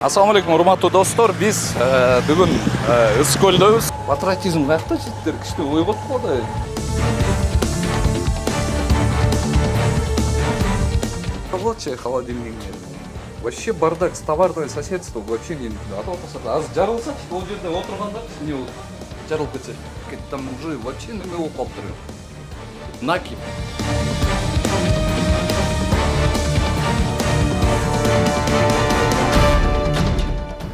Assalomu alaykum, hurmatli do'stlar. Biz bugun Iskölдөбүз. Patriotizm qayerda жеттер? Кичте ой болуп калды. Рабочий холодильник. Вообще бардак, товарное соседство вообще не аталпаса. Аз жарылса, ол жерде отургандар не болот? Жарылып кетсе, там уже вообще неме болуп калыптыр. Накип.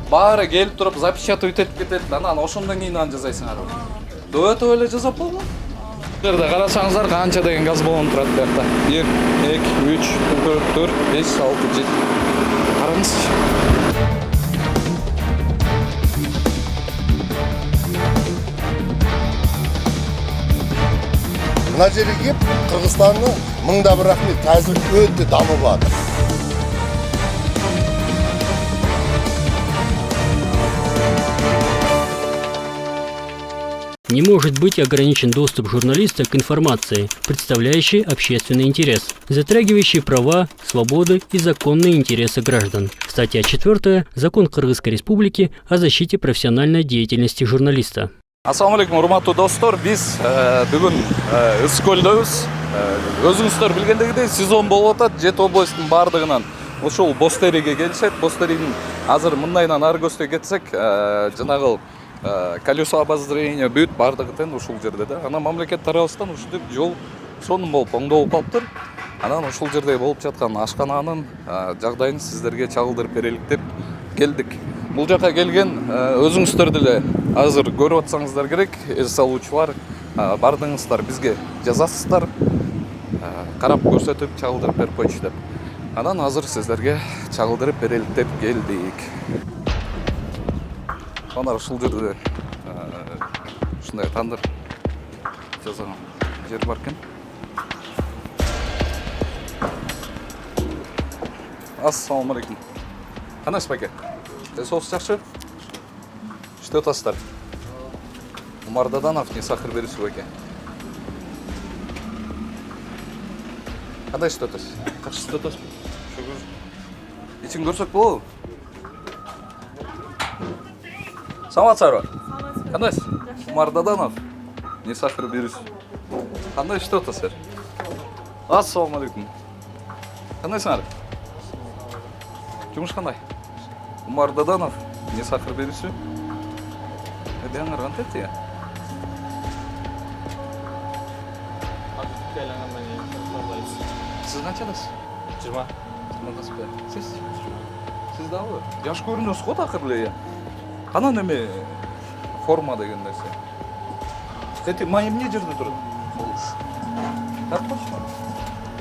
Баары келип туруп запечатывать этип кетет. Анан ошондон кийин аны жасайсыңар. Дөтө эле жасап болгон. Жерде карасаңыздар канча деген газ баллон турат буякта. 1, 2, 3, 4, 5, 6, 7. Караңызчы. Мына жерге кеп Кыргызстанның мыңда бір рахмет, қазір өте дамып жатыр. Не может быть ограничен доступ журналиста к информации, представляющей общественный интерес, затрагивающей права, свободы и законные интересы граждан. Статья 4. Закон Кыргызской Республики о защите профессиональной деятельности журналиста. Assalamu alaykum, hurmatli do'stlar. Biz bugun Iskölдөбүз. Өзүңүздөр билгендегидей сезон болуп атат. Жети областын бардыгынан ошол Бостериге келишет. Бостеринин азыр мындайдан ары көздөй кетсек, жанагы колесо обозрения бүт бардыгы тең ушул жерде да. Анан мамлекет тарабынан ушинтип жол сонун болуп оңдолуп калыптыр. Анан ушул жерде болуп жаткан ашкананын жагдайын сиздерге чагылдырып берелик деп келдик. Бул жака келген өзүңүздөр деле азыр көрүп атсаңыздар керек, эс алуучулар бардыңыздар бизге жазасыздар, карап көрсөтүп чагылдырып берип койчу деп. Анан азыр сиздерге чагылдырып берелик деп келдик. Ana ушул жерде ушундай тандыр жасаган жер бар экен. Ассалому алейкум. Кандайсыз байке? Соғыс жакшы? Что атасыздар? Умар Даданов, не сахар берүүсү байке. Кандай что атасыз? Качы что атасыз? Ичин көрсөк болобу? Саламатсызбы? Кандайсыз? Умар Даданов, не сахар берүүсү. Кандай что атасыздар? Ассалому алейкум. Кандайсыңар? Жумуш кандай? Умар Даданов, не сахар берүүсү. Эдеңер кантет я? Сиз канчадасыз? 20. Сиз дагы жаш көрүнөсүз го такыр эле. Кана неме форма деген нерсе. Эти май эмне жерде турат? Тартпачы?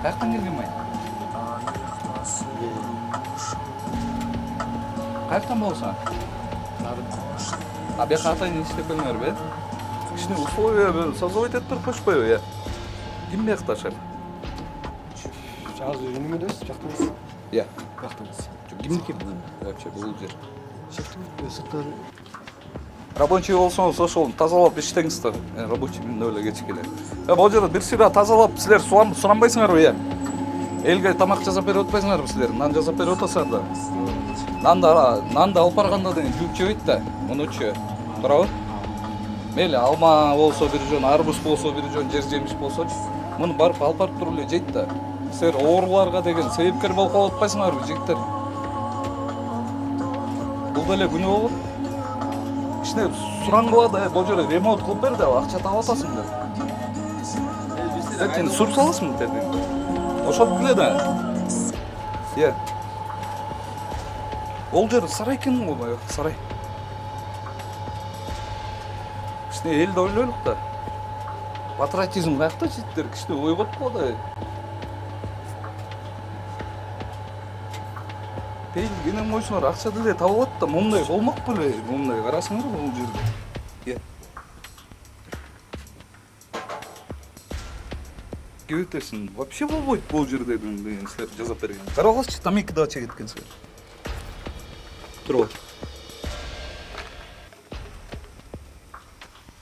Каяктан келген май? Каяктан болса? А бияка атайын иштеп келиңерби? Кичине условия создавать этип туруп коюшпайбы, я? Ким биякта шеф? Азыр үйрөнмөдөбүз, жактыбыз. Я. Жактыбыз. Кимдики вообще бул жер? Шефтин сырттары. Рабочий болсоңуз ошол тазалап иштеңиздер. Рабочий мен эле кечке эле. Бул жерде бир сыйра тазалап силер суранбайсыңарбы, я? Элге тамак жасап берип атпайсыңарбы силер? Нан жасап берип атасыңар да. Нанды алып барганда деген жууп жебейт да. Мунучу. Туурабы? Мейли алма болсо бир жөн, арбуз болсо бир жөн, жер жемиш болсочу, муну барып алып барып туруп эле жейт да. Силер ооруларга деген себепкер болуп калып атпайсыңарбы, жигиттер? Бул деле күнөө болот. Кичине сураңгыла да, бул жерде ремонт кылып бер деп акча таап атасың деп. Сен суруп саласыңбы деди. Ошол эле да. Е. Ол жер сарай экен го, сарай. Кичине элди ойлойлук да. Патриотизм каякта жеттер, кичине ой болуп калды. Келгенен койсоңор акча деле табылат да, мындай болмок беле, мындай карасыңар бул жерде. Кебетесин вообще болбойт бул жерде деген силер жазап берген. Карагылачы, тамеки да ача кеткенсиңер. Туруп.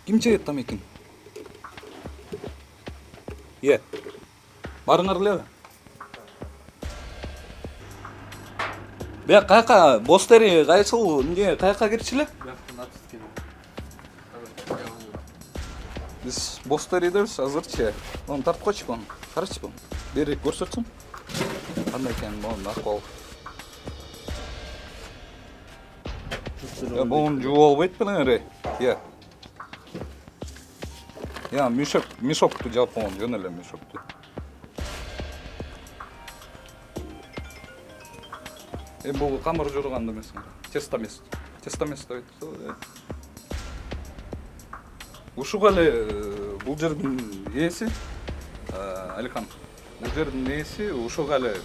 Ким чегет тамекин? Барыңар эле. Бияк каяка Бостери кайсыл эмне каяка кирчү эле? Бияктан ат кеткен. Биз Бостеридебиз азырчы. Оны тартып койчу bunu. Карачы bunu. Бери көрсөтсүң. Кандай экен bunun акыбалы. Bunun жууп албайт белең. Я. Я мешокту жаап койгон, жөн эле мешокту. Бул камыр журганда эмес. Тестамес. Тестамес дейт. Ушуга эле бул жердин ээси Алихан. Бул жердин ээси ушуга эле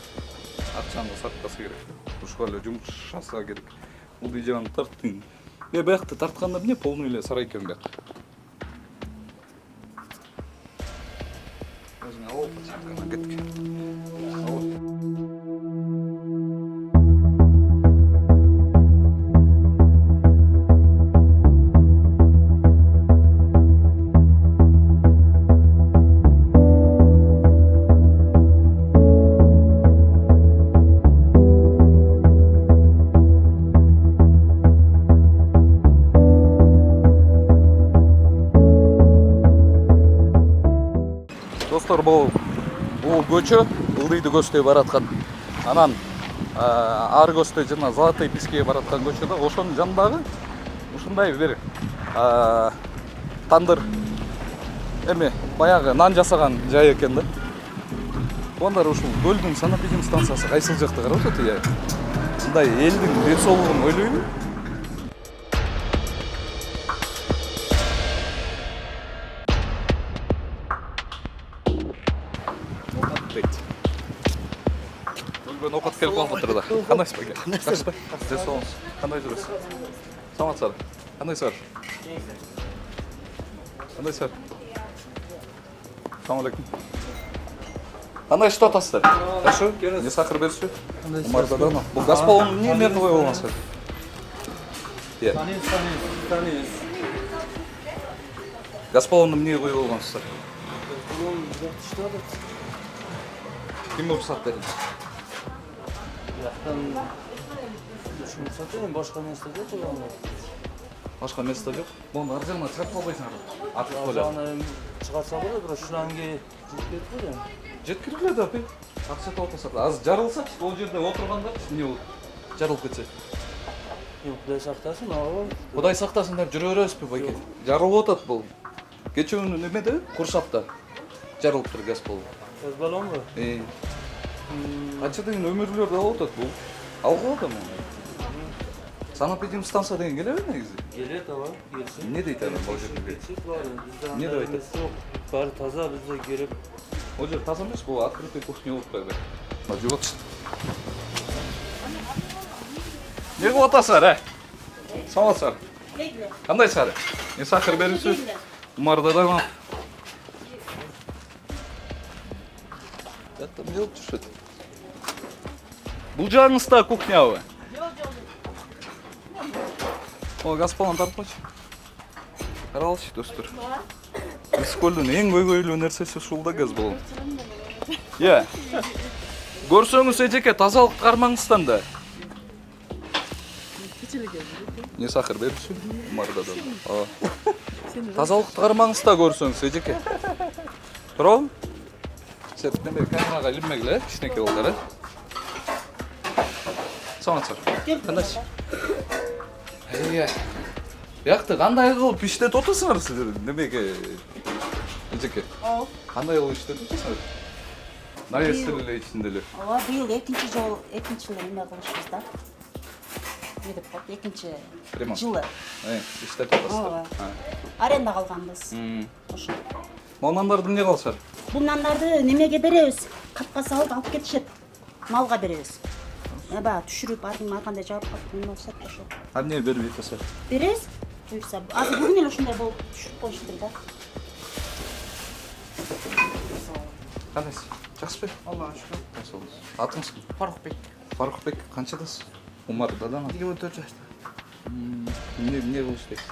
акчаны саткасы керек. Ушуга эле жумуш жасаса керек. Бул дижаны тарттың. Биякты тартканда эмне полный эле сарай экен бияк. Өзүңө алып чакана кеткен. Достор, бул көчө Ылдыйды көздөй бараткан. Анан ар көздөй жана Золотой Пискеге бараткан көчөдө ошонун жанындагы ушундай бир тандыр эме баягы нан жасаган жай экен да. Ондар ушул көлдүн санапидем станциясы кайсыл жакта карап атат я. Мындай элдин ден соолугун ойлойлу. Өлгөн окат келип калыптыр да. Кандайсыз баке? Кандайсыз? Ден соолугуңуз кандай жүрөсүз? Саламатсызбы? Кандайсыздар? Кандайсыздар? Assalomu alaykum. Qanday ish totasizlar? Yaxshi? Ne saqir berishdi? Umardadami? Bu gaz balonni niye men qo'yib olmasizlar? Tanıyız. Gaz balonni niye qo'yib olmasizlar? Bunun bir iştadı. Kim ruxsat berdi? Biyaktan düşünüp satayım, başka mesleğe çıkamıyor. Başka mesele yok. Bunu arjağına çıkartıp albaysan. Atıp koylar. Arjağına çıkartsa olur, biraz şurangi ciddet var ya. Жеткирилет апы. Акча отасат. Аз жарылса, ол жерде отургандар эмне болот? Жарылып кетсе. Құдай сақтасын, ау. Кудай сактасын деп жүрө беребизби, байке? Жарылып атат бул. Кечүүнү немеде? Куршапта. Жарылыптыр газ болуп. Gaz balon mu? Канча деген өмүрлөр да болуп атат бул. Алгыла да муну. Санапидем станция деген келеби негизи? Gelet ama, gelsin. Эмне дейт анан бул жерде? Geçit var ya, bizde Ne de öyle? yok. Bari taza bizde gerek. Ол жер таза эмес, бул открытый кухня болуп койбой. Мына жугат. Не кылып атасыздар, Саламатсыздар. Кандайсыздар? Не сахар берипсиз? Умардадамы? Жакта эмне болуп жүрүшөт? Бул жагыңызда кухнябы? О, газ баллон тартып койчу. Каралычы, достор. Көлдүн эң көйгөйлүү нерсеси ушул да газ баллон. Иә. Көрсөңүз эжеке тазалык кармаңыздан да. Не сахар берипсиз? Умардадан. Тазалыкты кармаңыз да көрсөңүз эжеке. Туурабы? Сен неме камерага илинмегиле, кичинекей болдур, Саламатсыздар. Кандайсыз? Бияқта қандай қылып иштетип отурсуңар силер? Немеге эжеке? Кандай кылып иштетип отурсуңар? Наестер эле ичинде эле. Ооба, быйыл экинчи жолу эме кылышыбыз да. Не деп коет? Экинчи жылы. Иштетип атасыздар. Аренда калганбыз. Ошо. Могу нандарды эмне кылышат? Бул нандарды немеге беребиз? Капка салып алып кетишет. Малга беребиз. Баягы түшүрүп, ар кандай жаап калып окшот ошо. Эмне берип атасыз? Беребиз. Буюрса, азыр бүгүн эле ушундай болуп түшүрүп коюштур да. Кандайсыз? Жакшысызбы? Allah'a şükür. Жакшы. Атыңыз ким? Faruk Bey. Фарукбек, канчадасыз? Умардадамы? 24 yaşta. Эмне кылып иштейсиз?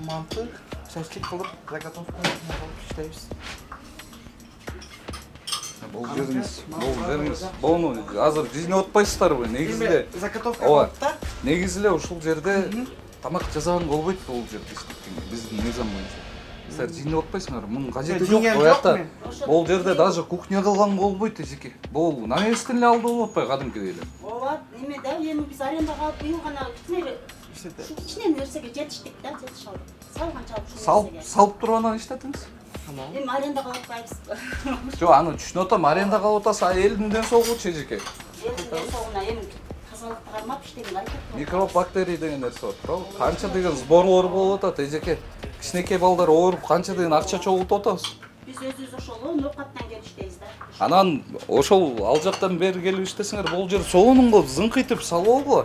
Mantık, seslik kılıp, заготовка yapıp işleyiz. Бул жериңиз. Буну азыр жизнеп атпайсыздарбы? Негизинде Заготовка ооба. кылып да. Негизинде ушул жерде тамак жасаган болбойт бул жерде биздин мыйзам боюнча. Силер жизнеп атпайсыңарбы? Мунун кажети жок. Жиңем Буякта мен. бул жерде даже кухня кылган болбойт эжеке. Бул наместин эле алды болуп атпайбы кадимкидей эле? ооба эме да эми биз арендаға алып быйыл гана кичинен нерсеге жетиштик да, жетише алдык. Салганчалык ушул нерсеге. Салып туруп анан иштетиңиз. Эми арендаға алып атпайбыз. Жок, аны түшүнүп атам, арендаға алып атасы элдин ден соолугучу эжеке. Элдин соогуна эми тазалыкты кармап иштеген аракет кылып. Микроб бактерия деген нерсе бар, туурабы? Канча деген сборлор болуп атат эжеке. Кичинекей балдар ооруп канча деген акча чогултуп атабыз. Биз өзүбүз ошол ноокаттан келип иштейбиз да. Анан ошол ал жактан бери келип иштесеңер, бул жер сонуңго зыңкыйтып салбабы?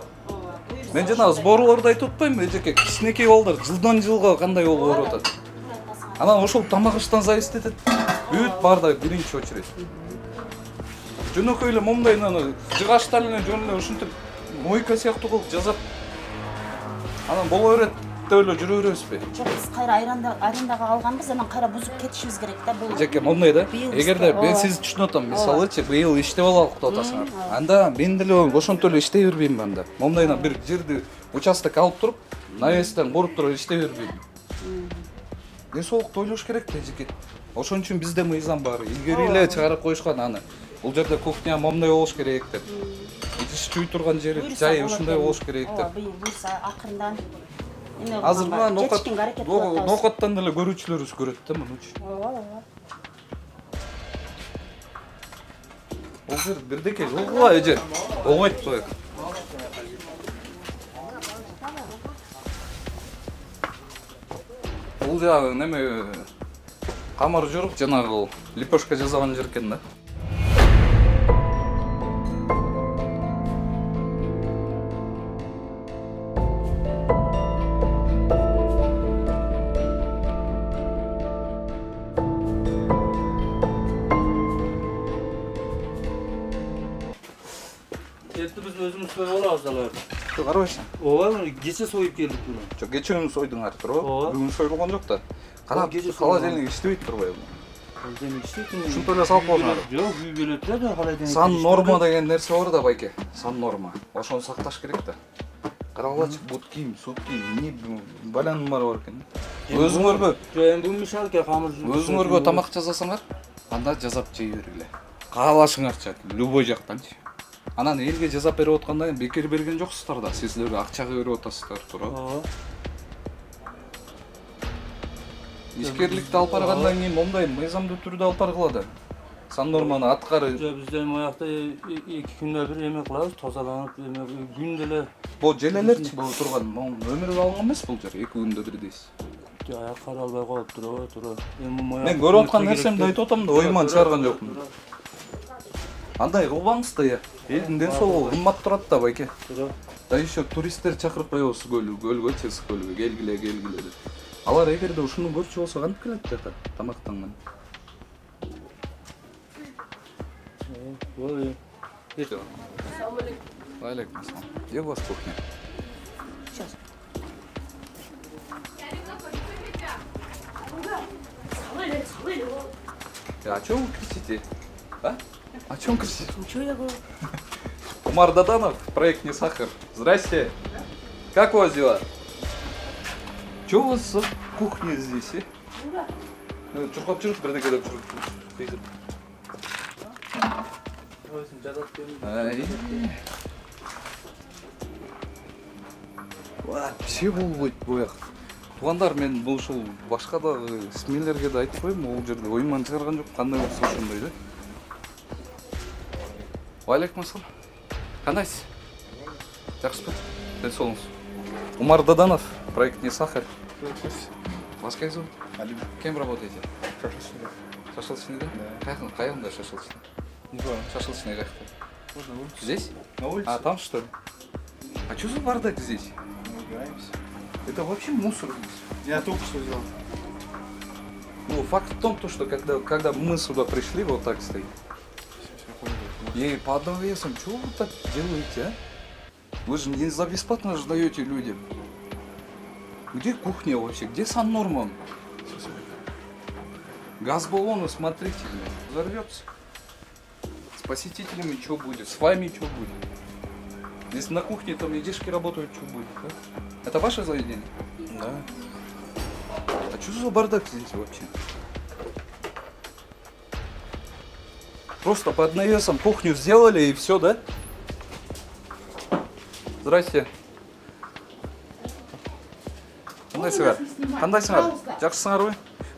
Мен жана сборлорду айтып атпаймынбы эжеке? Кичинекей балдар жылдан жылга кандай болуп барып атат. Анан ошол тамак иштен зависит этет. Бүт баарда биринчи очередь. Жөнөкөй эле момундай жыгачтар менен жөн эле ушинтип мойка сыяктуу кылып жасап анан боло берет деп эле жүрө беребизби? Жок, биз кайра арендаға алганбыз, анан кайра бузуп кетишибиз керек да. Бул Эжеке момундай да. Быйыл Эгерде ооба. мен сизди түшүнүп атам, мисалычы быйыл иштеп алалык деп атасыңар. Анда мен деле ошонтип эле иштей бербейм анда. Момундайынан бир жерди участок алып туруп, навестен куруп туруп иштей бербейм. Ден соолукту ойлош керек да эжеке. Ошон үчүн бизде мыйзам бар. Илгери эле чыгарып коюшкан аны. Бул жерде кухня момундай болуш керек деп. Идиш жуй турган жери жай ушундай болуш керек деп. Ооба, быйыл буйрса акырындан эме Азыр мына жетишкенге аракет кылып атабыз. ноокаттан деле көрүүчүлөрүбүз көрөт да мунучу. Ооба. Бул жер бирдеке жылгыла эже. Болбойт бу. Бул жагы неме камыр журуп жанагы лепешка жасаган жер экен да. Etdi biz özümüz soyup alabız alарды. Карабайсың? Ооба, кече союп келдик буну. Жок, кече сойдуңар туурабы? Ооба. Бүгүн сойлгон жок да. Карап, Кече холодильник иштебейт турбайбы? Демек иштейтин. Ушинтип эле салып коюңар. Жок, үй келет да, калай деmek. Сан норма деген нерсе бар да байке. Сан норма. Ошону сакташ керек да. Карагылачы бут кийим, сут кийим, эмне балянымар бар экен. Өзүңөргө, Жок, эми бул мишалке камыр жууп. өзүңөргө тамак жасасаңар, анда жасап жей бергиле. Каалашыңарча, любой жактанчы. Анан элге жасап берип аткандан кийин бекер берген жоксуздар да. Сиздер акчага берип атасыздар, туурабы? Ооба. Ишкерликти алып баргандан кийин момундай мыйзамдуу түрдө алып баргыла да. Сан норманы аткары. Жок, бизде эми аякта 2 күндө бир эме кылабыз, тозаланып, эме күндө эле Бул желелерчи бул турган, өмүргө алган эмес бул жер, 2 күндө бир дейсиз. аяк кара албай коюп тура. Эми моя. Мен көрүп аткан нерсемди айтып атам да, оюман чыгарган жокмун. Андай кылбаңыз да, элдин ден соолугу кымбат турат да байке. Тура. Да еще туристтер чакырып коебуз көлгө, Чесик көлгө, келгиле деп. Алар эгерде ушуну көрчү болсо кантип келет жака тамактанган. Ой. Валейкум ассалам. Где у вас кухня? Сейчас. О чем вы кричите? А? О чем кричите? Ничего я говорю. Умар Даданов, проект «Не сахар». Здрасте. Как у вас дела? Что у вас за кухня здесь, Чуркап жүрүп, бирдеке деп жүрүп. Вообще болбойт буяк. Туугандар, мен бул ушул башка дагы смелерге да айтып коем, бул жерде оюман чыгарган жок, кандай болсо ошондой да. Валейкум ассалам. Кандайсыз? Жакшысызбы? Ден соолугуңуз. Умар Даданов, проект «Не сахар». Вас как зовут? Алим. Кем работаете? Шашлычный. Шашлычный, да? Каякында шашлычный? Не понял. Шашлычный каякта? Вот на улице. Здесь? На улице. А, там что ли? А что за бардак здесь? Мы убираемся. Это вообще мусор здесь. Я только что взял. Ну, факт в том, то, что когда мы сюда пришли, вот так стоит. Все понял. И по одному весам, чего вы так делаете, а? Вы же не за бесплатно же даете людям. Где кухня вообще? Где саннорма? Газ баллоны, смотрите, взорвется. посетителями что будет, с вами что будет. Здесь на кухне там детишки работают, что будет, да? Это ваше заведение? Да. А что за бардак здесь вообще? Просто под навесом кухню сделали и все, да? Здрасте.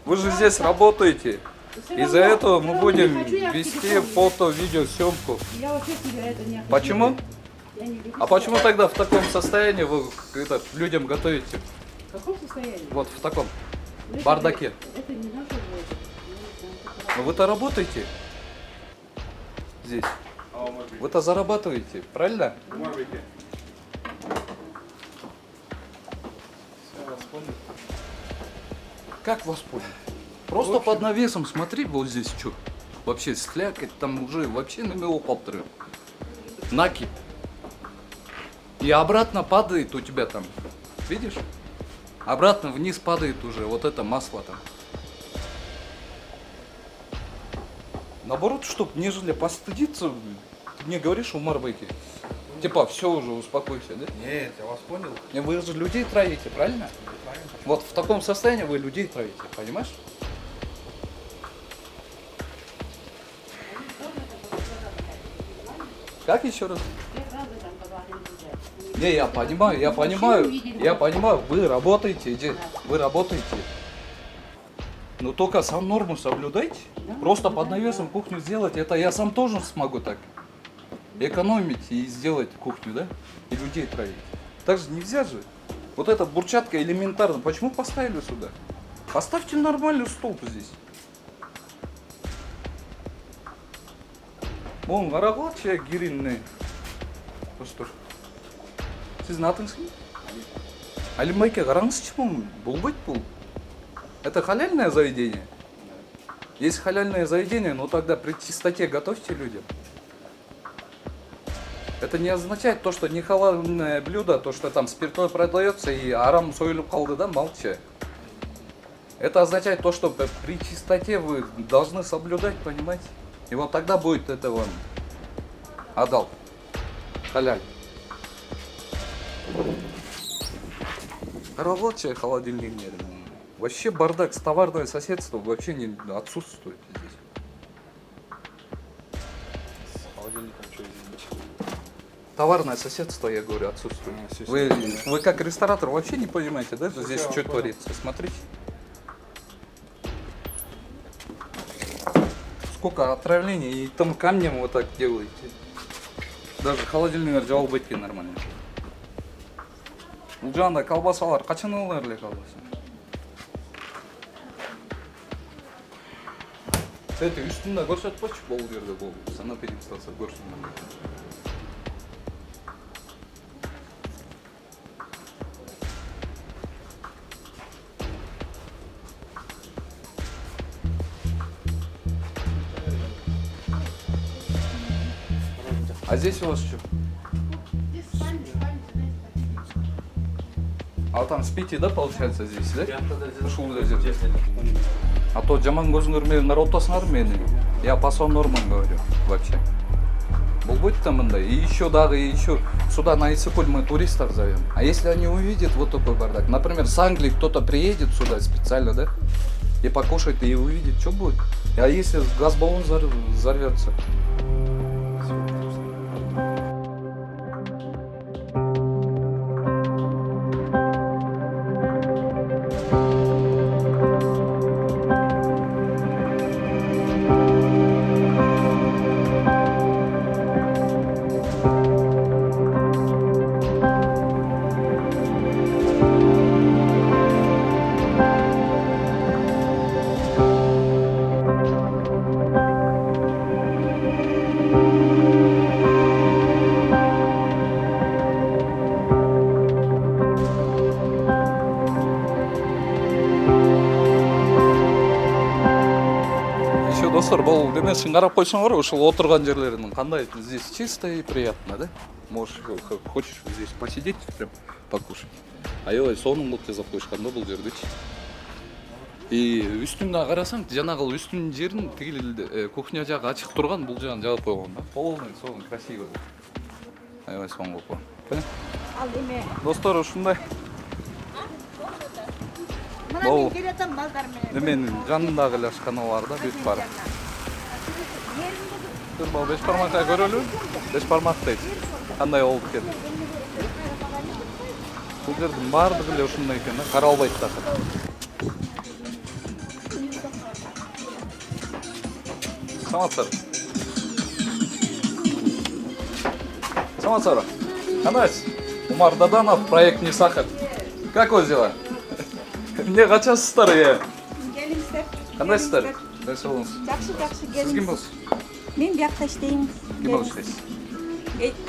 Вы же здесь работаете. Из-за этого мы будем вести фото-видеосъемку. Я вообще тебя это не Почему? Я не люблю. А почему тогда в таком состоянии вы людям готовите? В каком состоянии? Вот в таком бардаке. Это не наше воля. Но вы-то работаете здесь. Вы-то зарабатываете, правильно? Как вас понял? Просто под навесом смотри, вот здесь что. Вообще слякоть, там уже вообще на мелкоптеры. Накипь. И обратно падает у тебя там. Видишь? Обратно вниз падает уже вот это масло там. Наоборот, чтоб нежели постыдиться, ты мне говоришь, Умар Беки. Типа, все уже, успокойся, да? Нет, я вас понял. Не, вы же людей травите, правильно? Вот в таком состоянии вы людей травите, понимаешь? Как еще раз? Не, я понимаю, вы работаете, вы работаете. Но только сам норму соблюдайте. Просто под навесом кухню сделать, это я сам тоже смогу так. Экономить и сделать кухню, да? И людей травить. Так же нельзя же. Вот эта бурчатка элементарно. Почему поставили сюда? Поставьте нормальный столб здесь. Оң қарағылатшы гиринный. Достар. Сіздің атыңыз кім? Алимайке қараңызшы бұл. Болбайды бұл. Это халяльное заведение? Есть халяльное заведение, но тогда при чистоте готовьте людям. Это не означает то, что не халальное блюдо, то, что там спиртное продается и арам сойлып қалды, да, молча. Это означает то, что при чистоте вы должны соблюдать, понимаете? И вот тогда будет это вам адал, халяль. Рабочий холодильник нет. Вообще бардак, товарное соседство вообще не отсутствует здесь. С холодильником что, извините? Товарное соседство, я говорю, отсутствует. Вы как ресторатор вообще не понимаете, да, что здесь что творится? Смотрите. Сколько отравлений, и там камнем вот так делаете. Даже холодильник жауып кеткен нормально. Бұл жағында колбасалар қашан алар эле колбаса? Это үстүндө көрсөтпөчү бул жерде бул санап салса көрсүн. А здесь у вас что? А там спите, да, получается, здесь, да? Шулда жерде. А то жаман көзүңөр менен наротосуңар мени. Я по сон нормам говорю, вообще. Болбойт там мындай. И еще сюда на Иссык-Куль мы туристов зовем. А если они увидят вот такой бардак, например, с Англии кто-то приедет сюда специально, да? И покушает, и увидит, что будет. А если газбаллон взорвется? Достар, бұл демесін қарап қойсаңдар, ушыл отырған жерлерінің қандай здесь чисто и приятно, да? Можешь, хочешь здесь посидеть, прям покушать. А ой, соның бұл тезап қойшқанда бұл жерде. Үстүңдө карасаң, жанагы үстүнүн жерин тигил кухня жагы ачык турган, бул жагын жаап койгон да. Полный, сонун красиво. Аябай сонун кылып койгон. Ал эме. Достор, ушундай. Мына мен келатам балдар менен. Менин жанымдагы эле ашкана бар да, бүт бар. Бул беш бармакка көрөлү. Беш бармак дейт. Кандай болуп кетти? Бул жердин баардыгы эле ушундай экен да, каралбайт да. Саматсар. Саматсар. Кандайсыз? Умар Даданов, проект «Не сахар». Как вы дела? Эмне качасыздар, Келиңиздер. Кандайсыздар? Кайсы болуңуз? Жакшы, жакшы Сиз келиңиз. ким болосуз? Мен биякта иштейм. Ким болуп иштейсиз?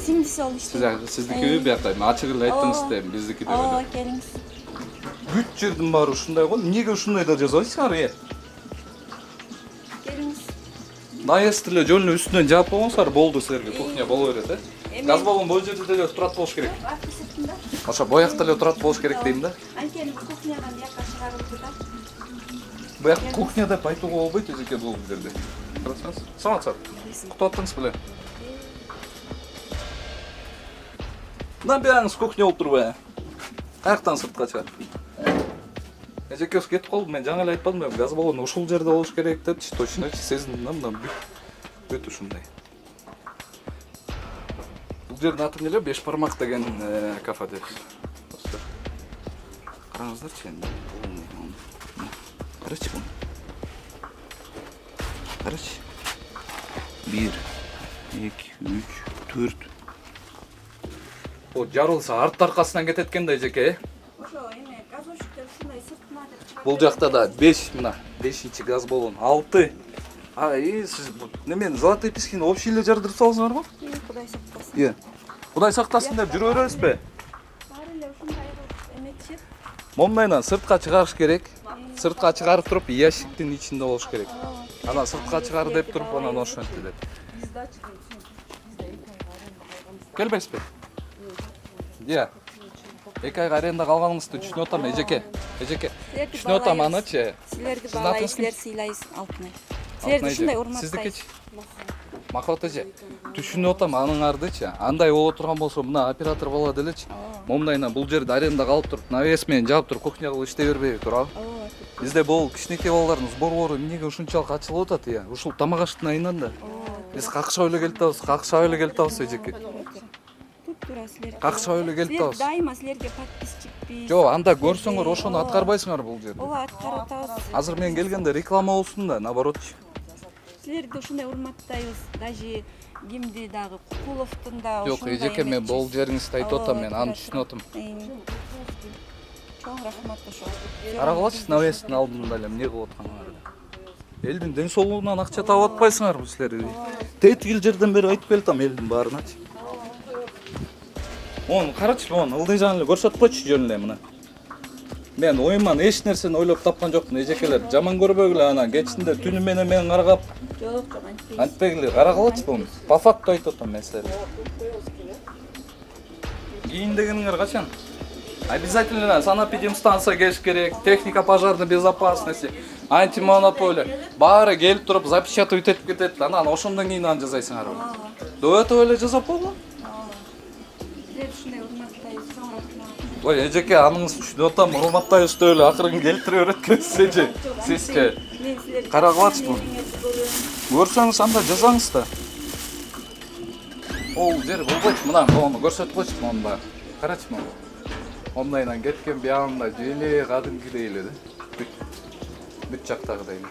Сиңдиси болуп иштейм. Сиздики биякта, ачык эле айттыңыз да, биздики деп эле. Келиңиз. Бүт жердин баары ушундай го. Эмнеге ушундай да жасайсыңар? Келиңиз. Наезд эле жөн эле үстүнөн жаап койгонсуңар, болду силерге кухня боло берет, Газ баллон бул жерде деле турат болуш керек. Арты сыртында. Ошо боякта эле турат болуш керек дейм да. Анткени кухнядан биякка чыгарылды да. Буяк кухня деп айтууга болбойт эжеке бул жерде. Карасаңыз. Саламатсыздар. Куттук аттыңыз беле? Мына бияңыз кухня болуп турбайбы? Каяктан сыртка чыгат? Эжекебиз кетип калды, мен жаңы эле айтпадымбы, газ баллон ушул жерде болуш керек депчи, точно сезиндим да, мына бүт ушундай. Бул жердин аты эмне эле? Беш бармак деген кафе деп. Достор. Караңыздарчы энди. Карачы буну. Карачы. 1, 2, 3, 4. О, жарылса арт аркасынан кетет экен да эжеке. Ошо эме газовщиктер ушундай сыртына деп чыгарып. Бул жакта да 5 мына 5-чи газ баллон 6. Сиз немен золотые пескини общий эле жардырып салсаңарбы? Кудай сактасын. Кудай сактасын деп жүрө бересизби? Баары эле ушундай кылып эметишет. Момдайдан сыртка чыгарыш керек. Сыртка чыгарып туруп ящиктин ичинде болуш керек. Анан сыртка чыгар деп туруп анан ошентти деп. Келбейсизби? Эки айга аренда калганыңызды түшүнүп атам, эжеке. Түшүнүп атам анычы. Силерди Сиздин баалайбыз, атыңыз ким? силер сыйлайбыз Алтынай. Силерди ушундай урматтайбыз. Сиздикичи? Махабат эже. Түшүнүп атам аныңардычы. Андай боло турган болсо мына оператор бала делечи. Момдайна бул жерде аренда калып туруп, навес менен жаап туруп кухня кылып иштей бербейби туурабы? Бизде бул кичинекей балдардын сбору эмнеге ушунчалык ачылып атат, ушул тамак аштын айынан да. Биз какшап эле келип атабыз, эжеке. Тура силер. Какшап эле келип атабыз. Дайыма силерге подписчикпиз. Жок, анда көрсөңөр ошону аткарбайсыңар бул жерде. Ооба, аткарып атабыз. Азыр мен келгенде реклама болсун да, наоборотчу. Силерди ушундай урматтайбыз. Даже кимди дагы Кукуловдун да Жок, эжеке мен бул жериңизди айтып атам, мен аны түшүнүп атам. Чоң рахмат ошо. Карагылачы, навестин алдында эле эмне кылып атканыңарды. Элдин ден соолугунан акча таап атпайсыңарбы силер? Тетигил жерден бери айтып келатам элдин баарыначы. Оны карачы, оны ылдыйжан эле көрсөтүп койчу жөн эле мына. Мен оюман эч нерсени ойлоп тапкан жокмун, эжекелер. Жаман көрбөгүлө анан кечинде түнү менен мен каргап. Жок, Антпегиле карагылачы буну. По факту айтып атам мен силерге. Кийин дегениңер качан? Обязательно санэпидемстанция келиш керек, техника пожарной безопасности, антимонополия. Баары келип туруп запечатывать этип кетет, анан ошондон кийин аны жасайсыңарбы? Дөтө эле жасап болгон. силер ушундай урматтайбыз. Чоң рахмат. Ой, эжеке, аныңыз түшүнүп атам, урматтайбыз деп эле акырын келтире берет экенсизчи. Сизчи. Мен силерди Карагылачы буну. Көрсөңүз анда жазаңыз да. Ол жер болбойт, мына мону көрсөтүп койчу монда. Карачы мону. Ондайдан кеткен биягында желе кадимкидей эле да. Бүт жактагыдай эле.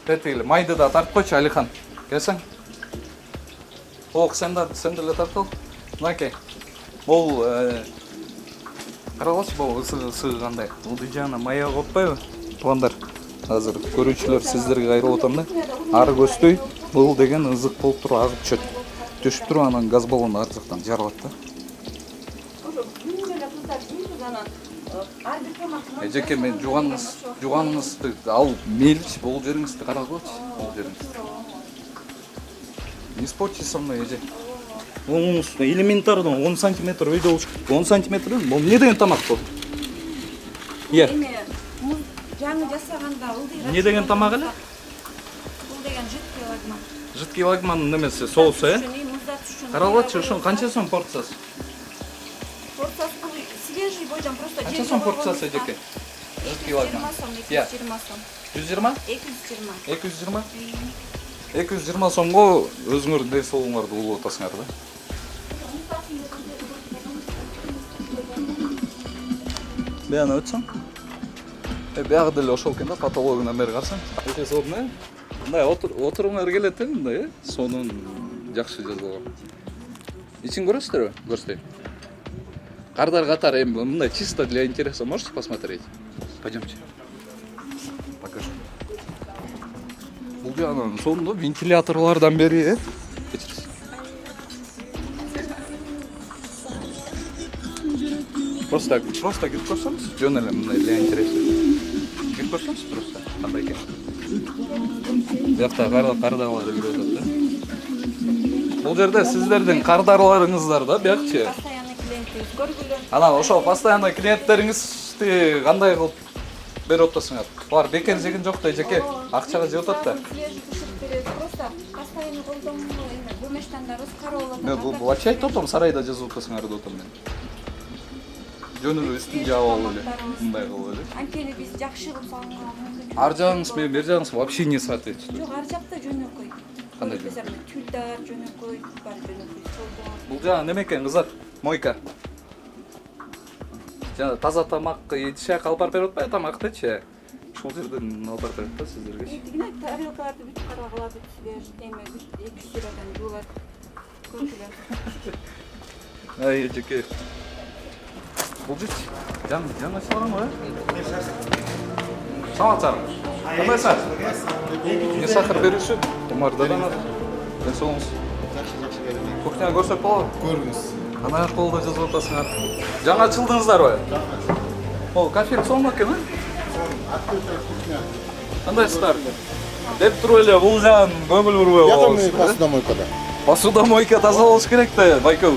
Тетигиле майды да тартып койчу Алихан. Келсең. Ок, сен деле тартып. Мынакей. Бул карагылачы бул ысыгы кандай. Ылдыйжана мая коюп атпайбы? Туугандар, азыр көрүүчүлөр сиздерге кайрылып атам да. Ары көздөй бул деген ызык болуп туруп агып түшөт. Түшүп туруп анан газ баллону ар жактан жарылат да. Эжеке, мен жуганыңызды ал мейличи, бул жериңизди карагылачы, бул жериңизди. Не спорьте со мной, эже. Элементарно 10 сантиметр өйдө болуш. 10 сантиметр бул эмне деген тамак бул? Эме жаңы жасаганда ылдый. Не деген тамак эле? Бул деген жидкий лагман. Жидкий лагман немеси соусу, э? Муздатыш үчүн. Каралачы, ошон канча сом порциясы? Порциясы свежий бойжан просто. Канча сом порциясы эжеке? Жидкий лагман. 220 сом. 120? 220. 220 сомго өзүңөрдүн ден соолугуңарды улуп атасыңар да. Бияна өтсөң? Биягы деле ошол экен да, патологиядан бери карасаң. Өтө сонун, э? Мындай отуруңар келет, мындай, э? Сонун жакшы жазылган. Ичин көрөсүздөр, көрсөтөйүн. Кардар катары эми мындай чисто для интереса можете посмотреть? Пойдемте. Покажу. Бул жагынан сонун вентиляторлордон бери, э? Кечирсиз. Просто кирип көрсөңүз, жөн эле мындай для интереса. Кирип көрсөңүз просто кандай экен. Биякта кардарлар кирип атат да. Бул жерде сиздердин кардарларыңыздар да, биякчы. Постоянный клиентибиз көргүлө. Анан ошол постоянный клиенттериңизди кандай кылып берип атасыңар? Булар бекер жеген жок да, эжеке. Акчага жеп атат да. Свежий пиширип беребиз. Просто постоянный колдонуу эми бөлмөчтандарыбыз карап алат. Мен бул ачай тотом сарайда жазып атасыңар деп атам мен. Жөн эле үстүн жаап алып эле, мындай кылып эле. Анткени биз жакшы кылып салганга мүмкүн. Ар жагыңыз менен бер жагыңыз вообще не соответствует. Жок, ар жакта жөнөкөй. Кандай Тюльдар жөнөкөй, бар жөнөкөй. Бул жана неме экен, кыздар? Мойка. Жана таза тамак этишек алып барып берип атпайбы тамактычы? Ушул жерден алып барып берет да сиздерге. Тигине тарелкаларды бүтүп карап алат, свеж, эме 200 лирадан жуулат. Көргүлө. Ай, эжеке. Бул жич. Жаңы чыгарам го, э? Саламатсыздар. Кандайсыздар? Не сахар берүүсү? Омардадан ат. Ден соолугуңуз. Кухняга көрсөк болобу? Көріңіз. Кандай акыбалда жазып атасыңар? Жаңы ачылдыңыздарбы? Ол кофе сонун экен, э? Кандайсыздар? Деп туруп эле бул жагын көңүл бурбой Я там коебуз. посудомойкада. Посудомойка таза болуш керек да, Байков.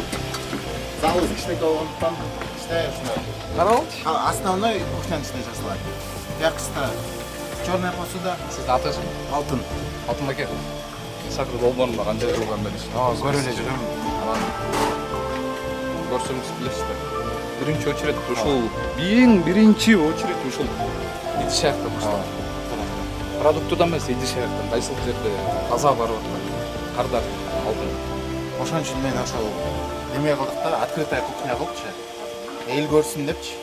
Залыз кішкене болғандықтан кішкене шынай. Каралычы? Основной кухняның ішінде жасалады. Якысты черная посуда. Сиздин атыңыз? Алтын. Алтын баке. Сахар долбоорунда канча жылдан бери иштеп Көріп эле жүрөм. көрсөңүз билесиздер. Биринчи очередь ушул биринчи очередь ушул идишаяктан башталат. Продуктудан эмес идишаяктан. Кайсыл жерде таза барып аткан. Кардар алдын. Ошон үчүн мен ошол неме кылдык да, открытая кухня кылдыкчы. Эл көрсүн депчи.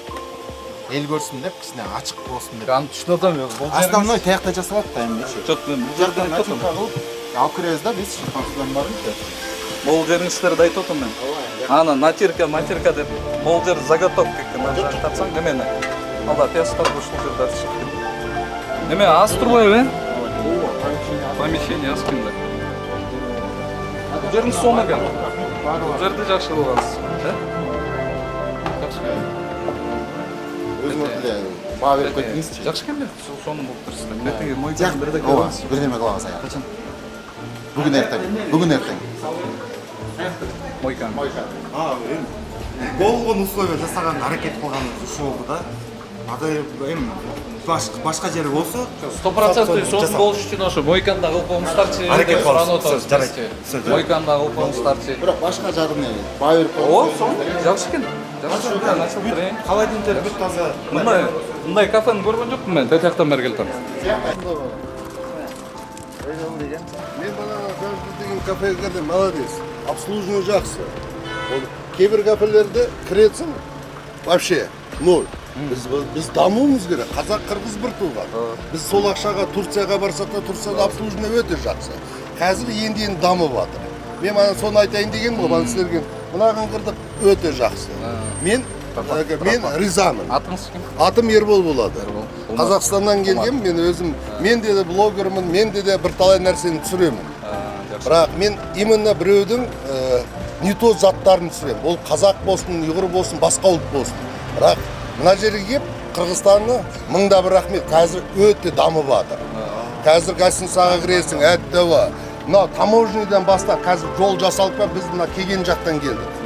Эл көрсүн деп кичине ачык болсун деп. Аны түшүнүп атам. Основной таякта жасалат да эмнечи. Жок, мен бул жерде айтып атам. Алып киребиз да биз посудан барып. Бул жериңиздерди айтып атам мен. Аны натирка деп бул жер заготовка экен. Тартсаң немени? Алда пиястар ушул жерде ачып. Неме аз турбайбы, э? Помещение аз экен да. Бул жериңиз сонун экен. Бул жерди жакшы кылгансыз, э? Өзүңөр деле баа берип кетиңизчи. Жакшы экен да, сонун болуп турсуздар. Эртең мойканы бирде Ооба, көрөбүз. бирдеме кылабыз аяк. Качан? Бүгүн эртең. Мойканы. болгон условия жасаганга аракет кылганыбыз ушул болду да. Ада эми башка жери болсо 100% сонун болуш үчүн ошо мойканы да кылып коюңуздарчы. Аракет кылабыз. Жарайт. Мойканы да кылып коюңуздарчы. Бирок башка жагын баа берип О, сонун. Жакшы экен. Жакшы экен, ачылып. калайдын жери бүт таза. Мындай кафени көргөн жокмун мен. Тетяктан бери келдим. Мен бана деген кафеге келдім, молодец. Обслуживание жақсы. Ол кейбір кафелерде кіретсің, вообще ноль. Біз дамуымыз керек. Қазақ қырғыз бір туған. Біз сол ақшаға Турцияға барсақ та Турцияда обслуживание өте жақсы. Қазір енді дамып жатыр. Мен мана соны айтайын деген ғой, мана сіздерге. Мынаған қырдық өте жақсы. Мен ризамын. Атыңыз кім? Атым Ербол болады. Қазақстаннан келгем, мен де блогермін, мен де бірталай нәрсені түсіремін. Бірақ мен именно біреудің не то заттарын түсіремін. Ол қазақ болсын, ұйғыр болсын, басқа ұлт болсын. Бірақ мына жерге келіп, Қырғызстанны мыңда бір рахмет, қазір өте дамып жатыр. Қазір гостиницаға кіресің, әттеуі. Мына таможнядан бастап қазір жол жасалып па, біз мына келген жақтан келдік.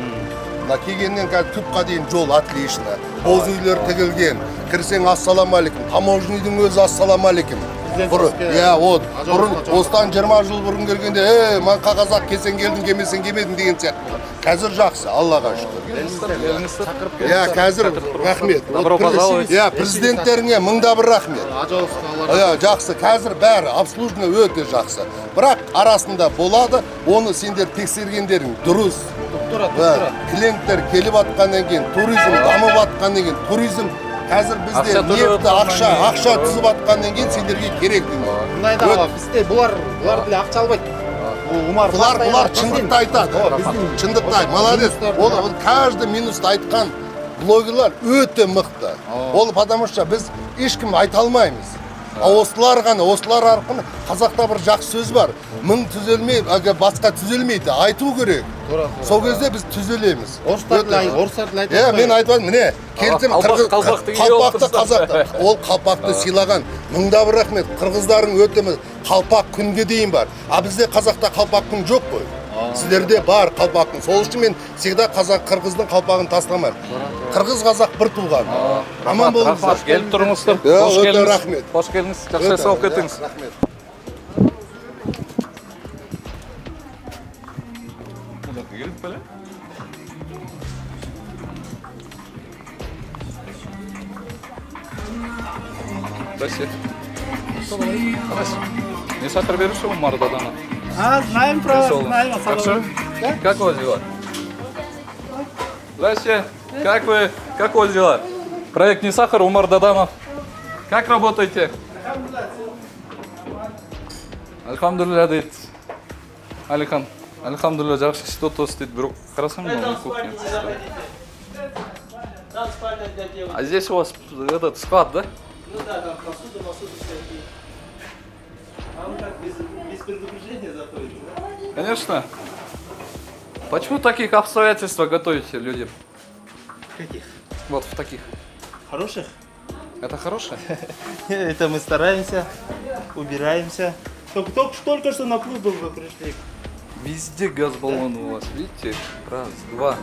Мына келгеннен қазір түпқа дейін жол отлично. Боз үйлер тігілген. кірсең ассаламалейкум, таможнийдің өзі ассаламалейкум. Иә, бұрын осыдан 20 жыл бұрын келгенде, ман қағазақ келсең келдің, келмесең келмедің деген сияқты. Қазір жақсы, Аллаға шүкір. Иә, қазір рахмет. Добро пожаловать. Иә, президенттеріңе мыңда бір рахмет. Иә, жақсы, қазір бәрі обслуживание өте жақсы. Бірақ арасында болады, оны сендер тексергендерің дұрыс. Клиенттер келіп атқаннан кейін, туризм дамып атқаннан кейін, туризм қазір бізде нефті, ақша түсіп атқаннан кейін сендерге керек дейді. Мынайда бізде бұлар біле ақша албайды. Бұлар шындықты айтады. Шындықты айтады. Молодец. Ол каждый минусты айтқан блогерлар өте мықты. Ол потому что біз ешкім айта алмаймыз. Осылар арқылы қазақта бір жақсы сөз бар. Мың түзелмей, басқа түзелмейді. Айту керек. Сол кезде біз түзелеміз. Орыстарды айтады. Иә, мен айтпадым, міне, келсем қалпақты қазақта. Ол қалпақты сыйлаған. Мыңда бір рахмет. Қырғыздарың өте қалпақ күнге дейін бар. А бізде қазақта қалпақ күн жоқ қой. Сіздерде бар қалпақ күн. Сол үшін мен всегда қырғыздың қалпағын тастамаймын. Қырғыз қазақ бір туған. Аман болыңыздар. Келіп тұрыңыздар. Өте рахмет. Қош келіңіз. Жақсы сау кетіңіз. Рахмет. Келіп бәле? Здрасте. Здрасте. Не сахар берешь ему Мардадана? Знаем про... Хорошо? Как у вас дела? Здрасте. Как у вас дела? Проект «Не сахар» Умар Даданов. Как работаете? Альхамдулилля дейді. Алихан. Альхамдулилля, жақсы істеп отырсыз дейді. Бірақ қарасаң мына кухня. А здесь у вас этот склад, да? Ну да, там посуда всякие. А вы как, без предупреждения заходите, да? Конечно. Почему в таких обстоятельствах готовите людям? Каких? Вот в таких. Хороших? Это хорошее? Это мы стараемся, убираемся. Только что на клуб вы пришли. Везде газ-баллон у вас, видите? Раз, два.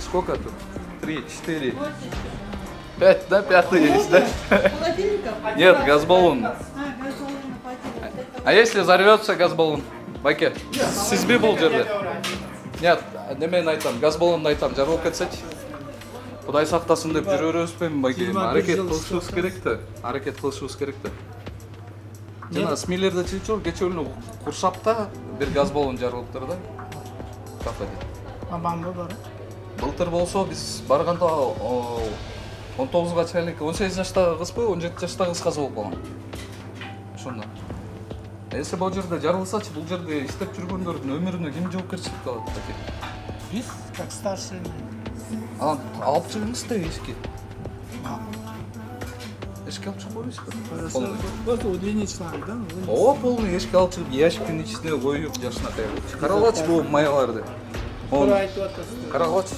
Сколько тут? 3, 4, 5, да? 5 есть, да? Нет, газбаллон. А если взорвется газбаллон? Байке, сизби был жерде? Нет, немен айтам, газбаллонды айтам, жарылып кетсе. Құдай сақтасын деп жүре береспеймін Байке. Әрекет қылышуыз керек-ті. Әрекет қылышуыз керек-ті. Жана смелерді чечор, кечөліні құршапта бір газбаллон жарылып тұр да. Кафеде. Мамамда бар. Былтыр болса біз барғанда 19-ға чайлық, 18 жаштағы қыз бой, 17 жаштағы қыз қаза болып қалған. Шонда. Если бұл жерде жарылсачы, бұл жерде істеп жүргендердің өміріне кім жауапкершілікке алады таке? Biz, как старшие. Алып шығыңыз да ешке. Ешке алып шығып қойыңыз. Просто удвиничный, да? О, полный ешке алып шығып, ящиктің ішіне қойып жашына қайып. Қаралач бұл майаларды. Қаралач.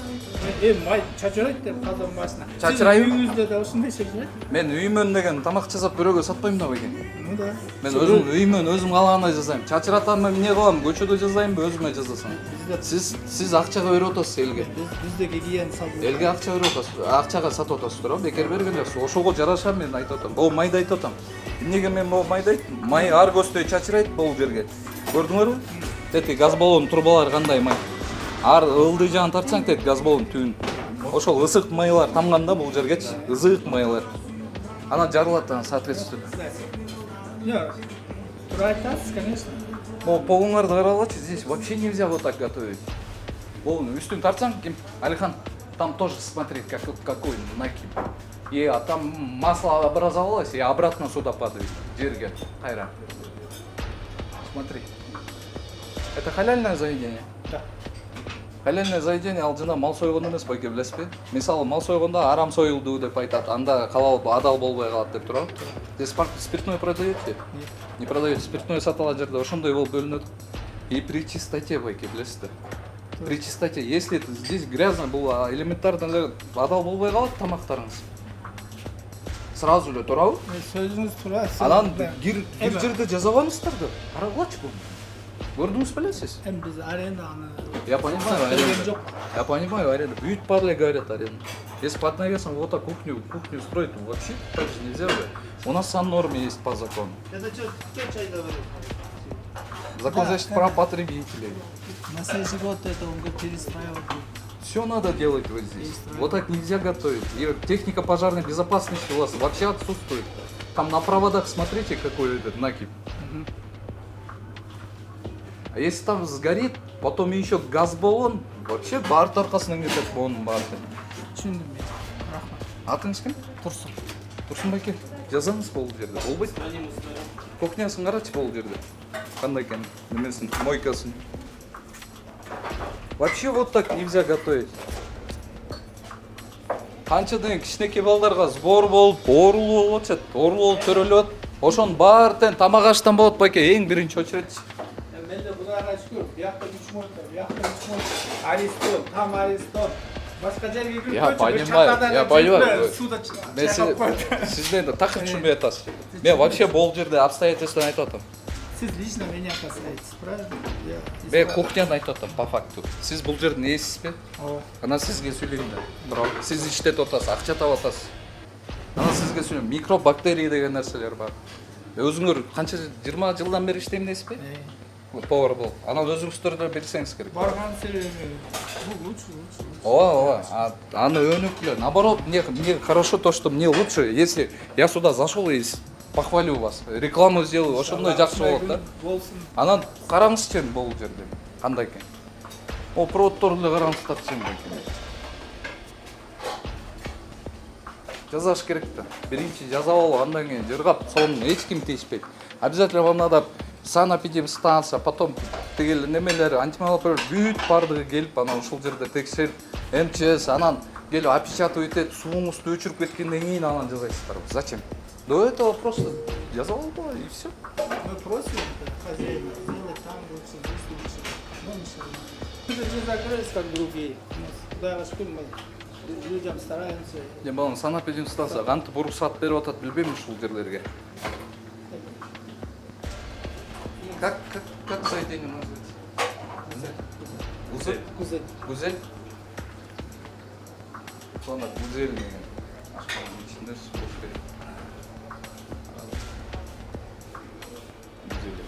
Май чачырайды деп қазан басына. Чачырайым? Үйіңізде де осындай шешіледі? Мен үйімөн деген тамақ жасап біреуге сатпаймын да бекен. Ну да. Мен өзім үйімөн өзім қалағандай жасаймын. Чачыратамын, не қыламын, көшеде жасаймын ба, өзіме жасасам. Сіз ақшаға беріп отырсыз елге. Бізде гигиена салу. Елге ақша беріп отырсыз, ақшаға сатып отырсыз тұр, бекер берген жоқсыз. Ошоға жараша мен айтып отырмын. Бұл майды айтып отырмын. Неге мен бұл майды айтып? Май ар көстөй чачырайды бұл жерге. Көрдіңдер ме? Тети газбаллон трубалар қандай май? Ар ылды жағын тартсаң тет газбаллон түйін. Ошол ысык майлар тамганда бул жергечи ысык майлар. Ана жарылат соответственно. Нет, айтасыз, конечно. Полуңарды каралачы, здесь вообще нельзя вот так готовить. Полный үстүн тартсаң, Алихан, там тоже смотри, какой накип. И там масло образовалось и обратно сюда падает, жерге, кайра. Смотри. Это халяльное заведение? Да. Халяльное заведение ал жана мал сойгон эмес байке билесиз бе? Мисалы мал сойгонда арам союлду деп айтат, анда халал адал болбой калат деп турабы. Здесь спиртное продаете? Нет. Не продаете, спиртное сатылат жерде ошондой болуп бөлүнөт. И при чистоте байке билесиз да. При чистоте, если здесь грязно было, элементарно эле адал болбой калат тамактарыңыз. Сразу эле туурабы? Сөзүңүз туура. Анан бир жерде жазабаңыздар да. Карагылачы бул. Көрдүңүз беле сиз? Biz arendаны Я понимаю, аренда. Я понимаю, аренда. Бьют падлы, говорят, аренда. Если под навесом вот так кухню строить, ну, вообще так же нельзя же. У нас сам норме есть по закону. Это что чай говорит? Закон защиты прав потребителей. На следующий год это он говорит перестраивать. Все надо делать вот здесь. Вот так нельзя готовить. И техника пожарной безопасности у вас вообще отсутствует. Там на проводах смотрите, какой этот накипь. А если там сгорит, потом еще газ баллон, вообще бар тарқасынан кетеді оның барды. Түсіндім мен. Рахмат. Атыңыз кім? Тұрсын. Тұрсынбай жазаңыз бұл жерде. Болбайды. Кухнясын қарашы бұл жерде. Қандай екен? Немесін, мойкасын. Вообще вот так нельзя готовить. Қаншадан кішінекей балдарға сбор болып, орылу болып жатады, орылу болып төрөліп. Ошон бартен тамақ аштан болады байке, ең бірінші очередь. Менде Құдайға шүкір, бұяқта 3 мойта, бұяқта 3 мойта. Аристон, там Аристон. Басқа жерге кіріп Я понимаю. Сізден де тақырып түсінбей жатасыз. Мен вообще бұл жерде обстоятельствоны айтып жатырмын. Сіз лично меня касаетесь, правильно? Мен кухняны айтып жатырмын, по факту. Сіз бұл жерде не есіз бе? Ана сізге сөйлеймін. Сіз іште отырсыз, ақша тауып жатасыз. Ана сізге сөйлеймін, микроб, бактерия деген нәрселер бар. Өзіңдер қанша 20 жылдан бері іштеймін дейсіз бе? Повар болып. Анау өзіңіздерді берсеңіз керек. Барған себебі бұл лучше. Ооба, аны өнүклө. Наоборот, мне хорошо то, что мне лучше, если я сюда зашел и похвалю вас, рекламу сделаю, ошондой жакшы болот да. Анан караңызчы бул жерде. Кандай экен? О, проводторду караңыздарчы экен. Жазаш керек да. Биринчи жазап алып, андан кийин жыргап, сонун эч ким тийишпейт. Обязательно вам надо санэпидемстанция, потом тигил немелер, антимонопол бүт бардыгы келип, анан ушул жерде текшерип, МЧС, анан келип опечатывать этип, сууңузду өчүрүп кеткенден кийин анан жасайсыздар. Зачем? До этого просто жазап алып и все. Мы просим хозяина сделать там лучше, здесь лучше. Ну, мы же не закрылись, как другие. Құдайға шүкір, мы людям стараемся. Я балам, санэпидемстанция кантип уруксат берип атат билбейм ушул жерлерге. Как заведение называется? Гузель. Гузель? Sonra Гузель деген ашқаның içinde su boş verin. Гузель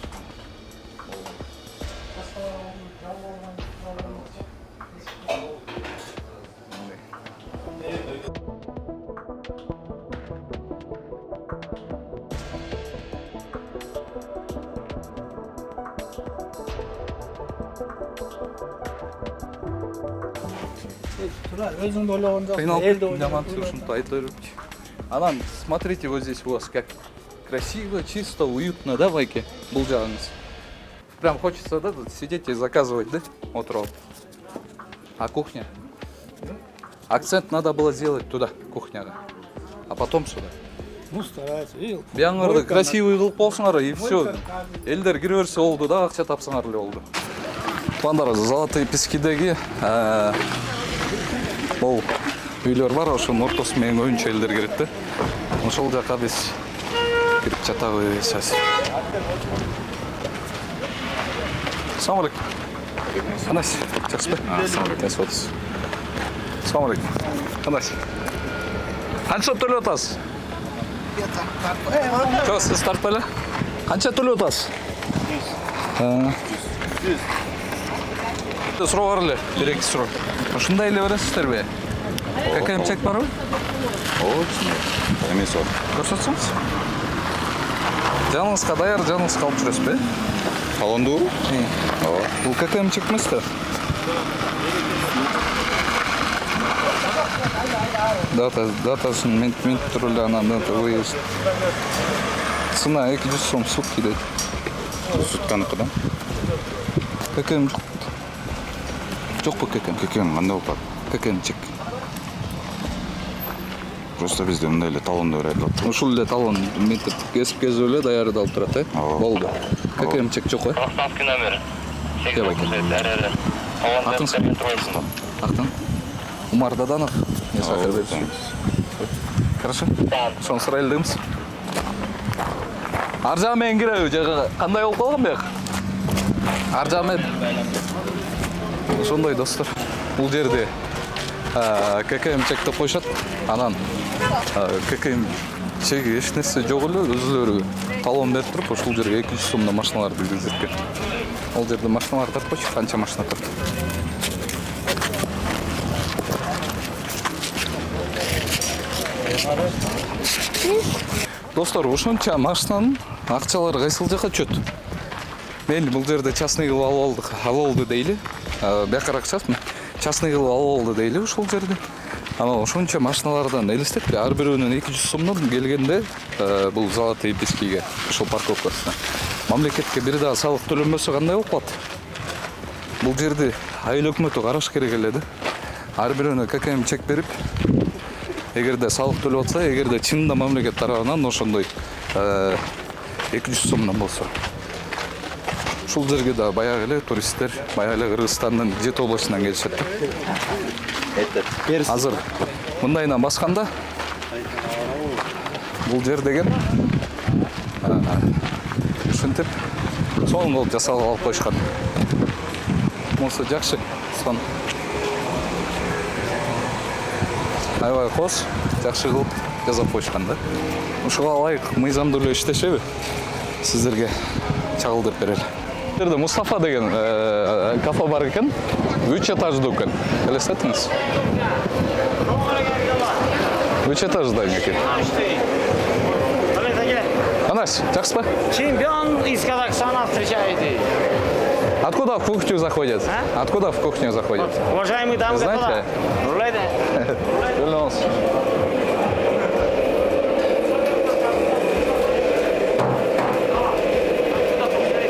Тұрар, өзіңді ойлаған жоқ. Қиналып жаман ушинтип айта берипчи. Анан смотрите, вот здесь у вас как красиво, чисто, уютно, да, байке? Бул жагыңыз. Прям хочется, да, сидеть и заказывать, да? Отурап. А кухня? Акцент надо было сделать туда, кухняга. А потом сюда. Ну, старайся. Бияңырды красивый кылып болсуңар и все. Элдер кире берсе болду да, акча тапсаңар эле болду. Тугандар, Золотые Пескидеги бул үйлөр бар, ошонун ортосу менен көбүнчө элдер кирет да. Ошол жака биз кирип жатабыз сейчас. Assalamu alaikum. Кандайсыз? Жакшысызбы? Assalamu alaikum. Кандайсыз? Канча төлөп атасыз? Жок, сиз тартпай эле. Канча төлөп атасыз? 100. Суроо бар эле, бир-эки суроо. Ушундай эле бересиздерби? ККМ-чек барбы? Ооба, эмес бар. Көрсөтсөңүз. Жаныңызга даяр, жаныңызга алып жүрөсүзбү? Талондубу? Ооба. Бул ККМ-чек эмес да? Датасын мен турулы анан дата выезд. Цена 200 сом сутки дейт. Сутканыкыдан? ККМ жок. Жокпу ККМ? ККМ кандай болуп атат? ККМ-чек. Просто бизде мындай эле талондо берет атат. Ушул эле талон ментип кесип эле даярдалып турат, э? Болду. ККМ-чек жок ой? Гражданский номер. Атыңыз кім? Ақтан? Умар Даданов. Мен шақыр беріп. Хорошо? Соны сұрайлдыңыз. Аржа мен кірі, қандай болып қалған бек? Аржа мен. ошондой достор. Бул жерде ККМ чектеп коюшат. Анан ККМ чеги эч нерсе жок эле, өзүлөрү талон берип туруп, ошол жерге 200 сомдон машиналарды киргизет экен. Ал жерде машиналар тарткычы, канча машина турат. Достор, ошонча машинанын акчалары кайсыл жака чөт? Мен бул жерде частный кылып алып алды дейли. Бияка акчасын частный кылып алып алды дейли ошол жерде. Ана ошонча машиналардан элестетпи, ар бирөөнүн 200 сомдон келгенде бул золотые пескиге, ошол парковкасына. Мамлекетке бир дагы салык төлөнбөсө кандай болуп калат? Бул жерде айыл өкмөтү караш керек эле да. Ар бирөөнө ККМ чек берип, эгерде салык төлөп атса, эгерде чынында мамлекет тарабынан ошондой 200 сомдон болсо. Ушул жерге да баягы эле туристтер, баягы эле Кыргызстандын Жете областынан келишет. Азыр мындайынан басканда бул жер деген ушинтип сонун кылып жасалып алып коюшкан. Монсу жакшы сон. Аябай кос, жакшы кылып жасап коюшкан да. Ушуга ылайык мыйзамдуу эле иштешеби? Сиздерге чагылдырып берели. Жерде Мустафа деген кафе бар экен. 3 этаждуу экен. Элестетиңиз? 3 этаждуу экен. Анас, жакшысызбы? Чемпион из Казахстана встречает. Откуда в кухню заходят? Откуда в кухню заходят? Уважаемые дамы и господа. Знаете?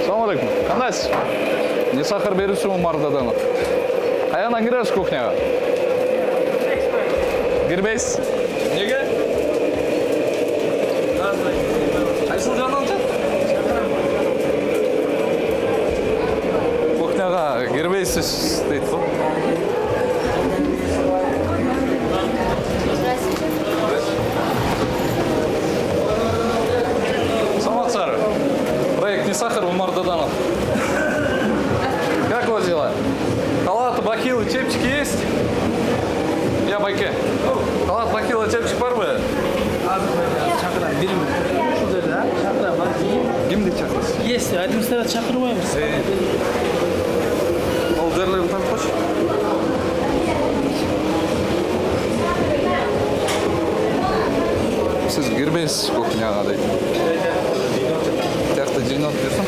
Салам алейкум. Кандайсыз? Не сахар берүүсү Мардадан. Каядан киресиз кухняга? Кирбейсиз? Неге? Кайсыл жагынан чат? Кухняга кирбейсиз дейт го. Саламатсыздар. Проект «Не сахар» у Мардаданов. Как у вас дела? Халат, бахилы, чепчики есть? Я байке. Халат, бахилы, чепчик бар бы? Чакырам, берем. Ушул жерде, чакырам, бар. Кимди чакырасыз? Есть, администрация чакырбайбыз. Ол жерлерди танып койчу. Сиз кирбейсиз кухняга дейт. Тиякта жыйналып жүрсүң.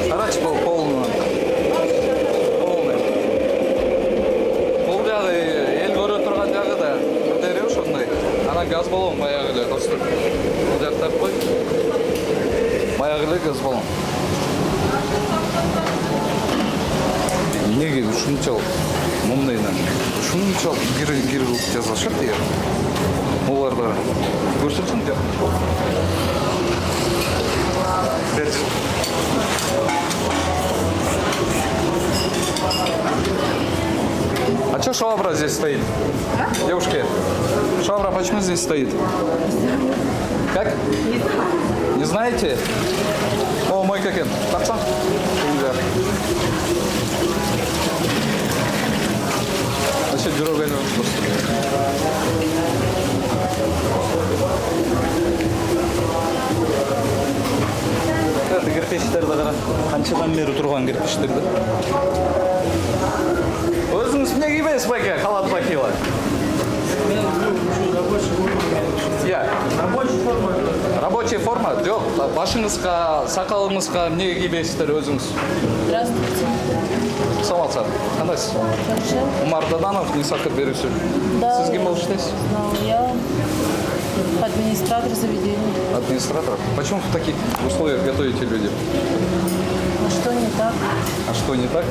Карачы полный. Бул жагы эл көрө турган жагы да дере ошондой. Анан газ баллон баягы эле доступ. Бул жакты тартып кой. Баягы эле газ баллон. Неге ушунчалык мындайдан ушунчалык кир кылып жасашат деген. Оларда көрсөтсүң жак. Берчи. А чё швабра здесь стоит? Девушки, швабра почему здесь стоит? Как? Не знаете? О, мой какен. Тапсам? Значит, жүрөк айнап просто. Кирпичтерди кара. Канчадан бери турган кирпичтерди. Өзүңүз эмне кийбейсиз байке? Халат бахила. Рабочая форма? Жок. Башыңызга, сакалыңызга эмне кийбейсиздер өзүңүз? Здравствуйте. Саламатсыздар. Кандайсыз? Мардаданов, не сахар берүүсү. Сиз ким болуп иштейсиз? Я администратор заведения. Администратор. Почему в таких условиях готовите люди? Что не так? А что не так?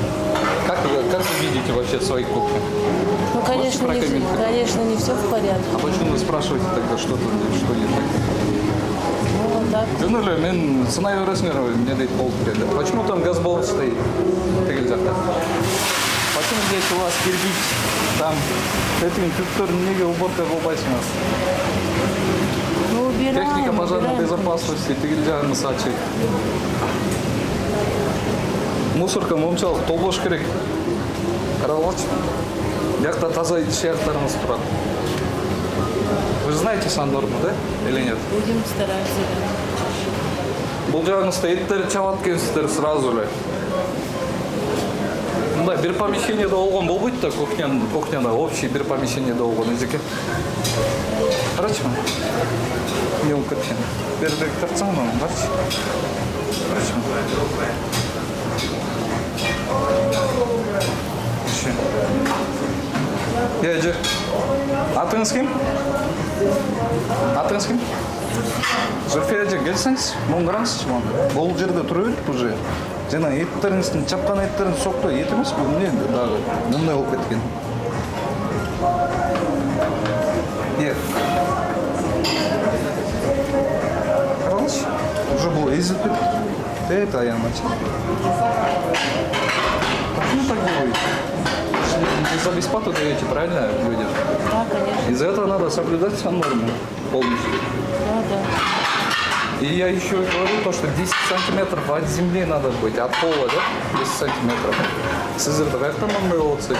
Как вы видите вообще свои кухни? Ну, конечно, не все в порядке. А почему вы спрашиваете тогда, что не так? Ну, вот так. Жөнөлө мен сынай бересиңер, эмне дейт болуп келди. Почему там газ баллон стоит? Тигил жакта. Почему здесь у вас кирпич? Там этим түптөр эмнеге уборка кылбайсыңар? Ну, убираем. Техника пожарной безопасности тигил жагыңыз ачык. мусорка моншалык толбош керек. Каралгычы. Бияқта таза иш-аяктарыңыз турат. Вы знаете Сан-Норму, да? Или нет? Будем стараться. Бұл жағыңызда еттер чабат келсіздер сразу эле. Мындай бир помещениеде болгон болбойт да, кухняда общий бир помещениеде болгон эжеке. Карачы. Не болуп кеткен. Бердек тартсаң мына, карачы. Карачы. Эже. Атыңыз ким? Атыңыз ким? Зульфия эже, келсеңиз, муну караңызчы мына. Бул жерде тура берип уже. Жана эттериңиздин чапкан эттерин сокто эт эмес, бул эмне дагы мындай болуп кеткен. Караңызчы. Уже бул эзилип кетти. Это аянмачы. Почему так делаете? Вы за бесплатно даете, правильно, людям? Да, конечно. Из-за этого надо соблюдать норму полностью. Да. И я еще говорю то, что 10 сантиметров от земли надо быть, от пола, да? 10 сантиметров. Сызырды как-то мамы вот с этих.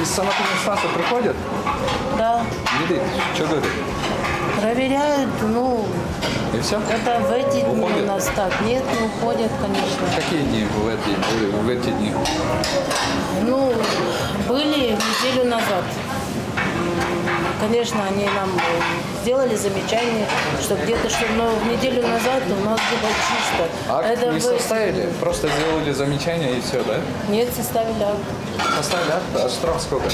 Из санаторной станции приходят? Да. Видите, что говорит? Проверяют, ну, И все? это в эти дни Уходят? у нас так. Нет, не уходят, конечно. Какие дни в эти дни? Ну, были неделю назад. Конечно, они нам сделали замечание, что где-то, но в неделю назад у нас было чисто. Акт не в- составили? Просто сделали замечание и все, да? Нет, составили акт. Составили акт? А штраф сколько? Не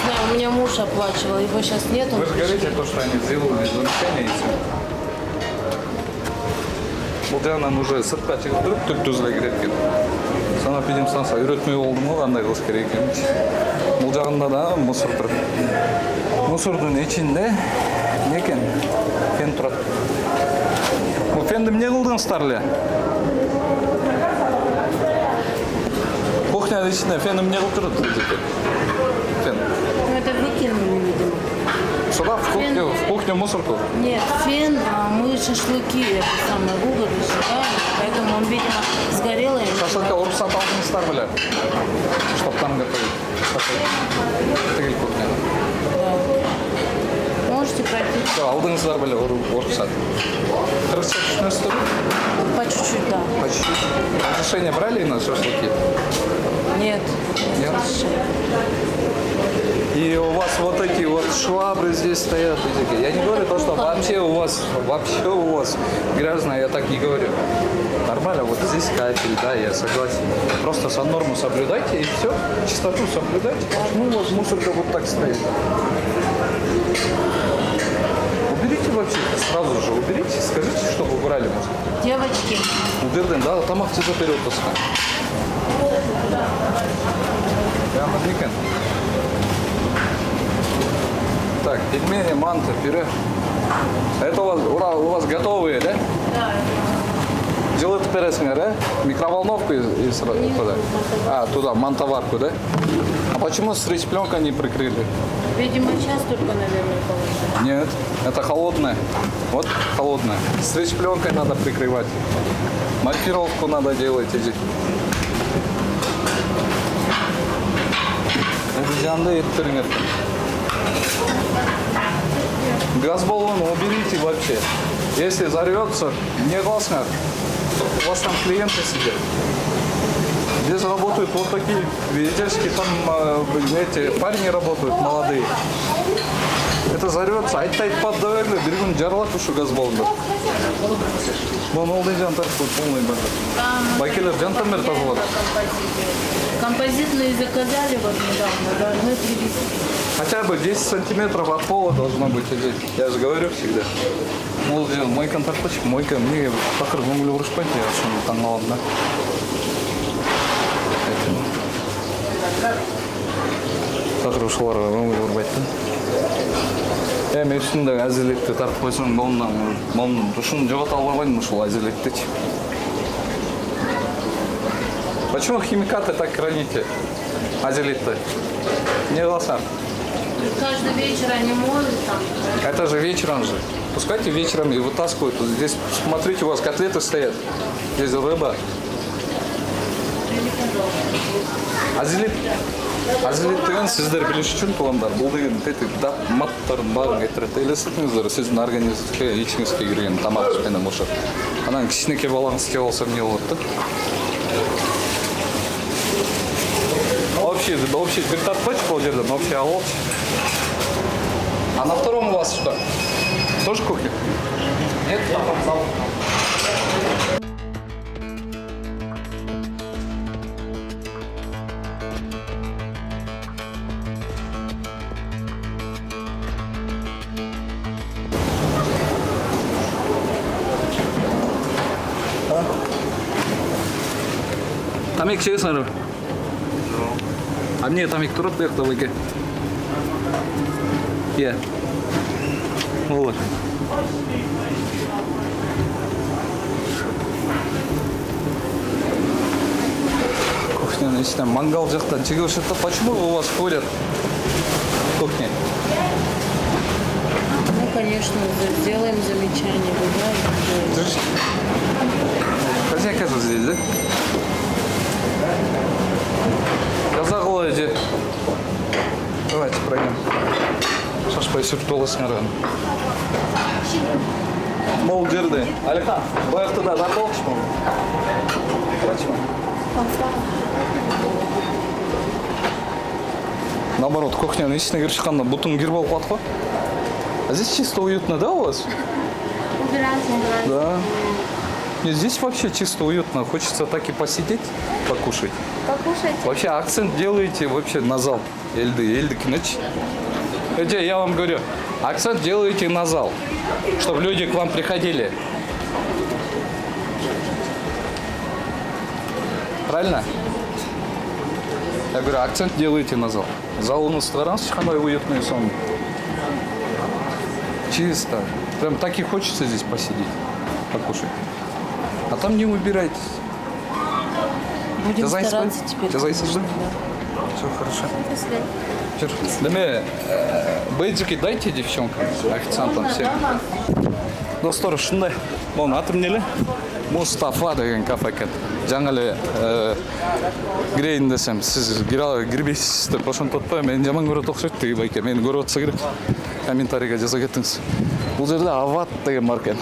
знаю, у меня муж оплачивал, его сейчас нет. Он Вы же говорите то, что они сделали замечание и все. Бұл жағынан уже сыртқа шығып тұрып түп түзіле керек екен. Санап едім санса үйретмей болдым ғой қандай қылыш керек екенін. Бұл жағында да мусор тұр. Мусордың ішінде не екен? Фен тұрады. Бұл фенді не қылдыңыздар ле? Кухняның ішінде фенді не қылып тұрады? Фен. Ну, это выкинули, видимо. Сюда, в кухню мусорку? Нет, фен, мы шашлыки, это самое, в уголь сжигаем, поэтому он, видимо, сгорел. И Шашлыкка урсат алдыңыздар біле? Чтоб там готовить шашлык. Тігіл кухня. можете пройти. Все, алдыңыздар біле урсат. Қырғызша түсінесіздер? По чуть-чуть, да. По чуть-чуть. Разрешение брали на шашлыки? Нет. Нет? И у вас вот эти вот швабры здесь стоят. Я не говорю то, что вообще у вас грязно, я так не говорю. Нормально, вот здесь кафель, да, я согласен. Просто норму соблюдайте и все, чистоту соблюдайте. Почему у вас мусорка вот так стоит? Уберите вообще, сразу же уберите, скажите, чтобы убрали мусор. Девочки. Уберден, да, там акция вперед пускай. Прямо викенд. Так, пельмени, манта, пюре. Это у вас готовые, да? Да. Делают пересмер, да? Микроволновку и сразу туда. А, туда, мантоварку, да? А почему стрейч-пленкой не прикрыли? Видимо, сейчас только, наверное, положили. Нет, это холодная. Вот холодная. Стрейч-пленкой надо прикрывать. Маркировку надо делать. Обезьянды интернет. Газ баллон уберите вообще. Если взорвется, не гласно. У вас там клиенты сидят. Здесь работают вот такие ветерские, там эти парни работают, молодые. Это взорвется, айттай поддавали, берегун жарлак ушу газ баллондар. Вон олдый жантар полный бар. Байкелер жантамер тазалар. Композитные заказали вот недавно, должны привезти. Хотя бы 10 сантиметров от пола должно быть. Я же говорю всегда. Мой контакточек, мойка, мне покрыл көңіл ұрышпайды, я шunu таң аламын да. Шақырушыларға көңіл ұрбайды. Мен үстінде әзірлікті тартып қойсаң, молынан душын жоғата албайдым ушул әзірлікті. Почему химикаты так храните? Әзірлікті. Не қыласаң? Каждый вечер они моют там. Это же вечером же. Пускайте вечером и вытаскивают. Вот здесь, смотрите, у вас котлеты стоят. Здесь рыба. Азилеттеген сіздер біліш үшін туғандар. Бұл деген тетік маттарын барын кетіреді. Елестетіңіздер, сіздің организмге ешіңізге кірген тамақ ішпенен мұшы. Анан кішінеке балаңыз ке болса не болады? Общий бір тартпачы бұл жерден, общий алып. А на втором у вас что? Тоже кухня? Нет, там зал. Тамек жейсіңдер? А мне тамек тұрып бұяқта бөйке? Е. Олар. Кухняның ішінен мангал жақтан жегеуші. Почему у вас ходят в кухне? Ну, конечно, сделаем замечание. Хозяйка же здесь, да? Казахлы же. Давайте пройдем. Шашпай сүртті олысыңарған. Мол жерде. Алихан, баяқты да тартылықшы мол. Почему? Наоборот, кухняның ішіне кіріп шыққанда бұтың кір болып қалды ғой. А здесь чисто уютно, да, у вас? Да. Нет, здесь вообще чисто уютно. Хочется так и посидеть, покушать. Покушайте. Вообще акцент делаете вообще на зал. Эльды кинуть. Я вам говорю, акцент делаете на зал, чтобы люди к вам приходили. Правильно? Я говорю, акцент делаете на зал. Зал у нас уютный сон. Чисто. Прям так и хочется здесь посидеть, покушать. А там не убирайтесь. Будем стараться теперь. Жазайсыз, да? Все хорошо. Деме, бейджики дайте девчонкам, официантам всем. Достар, шындай. Оның атым нелі? Мустафа деген кафе екен. Жаңа эле кирейин десем, сиз кирбейсиз деп ошентип атпайбы. Мен жаман көрөт окшойт деги байке. Мени көрүп атса керек. Комментарийге жаза кетиңиз. Бул жерде Ават деген бар экен.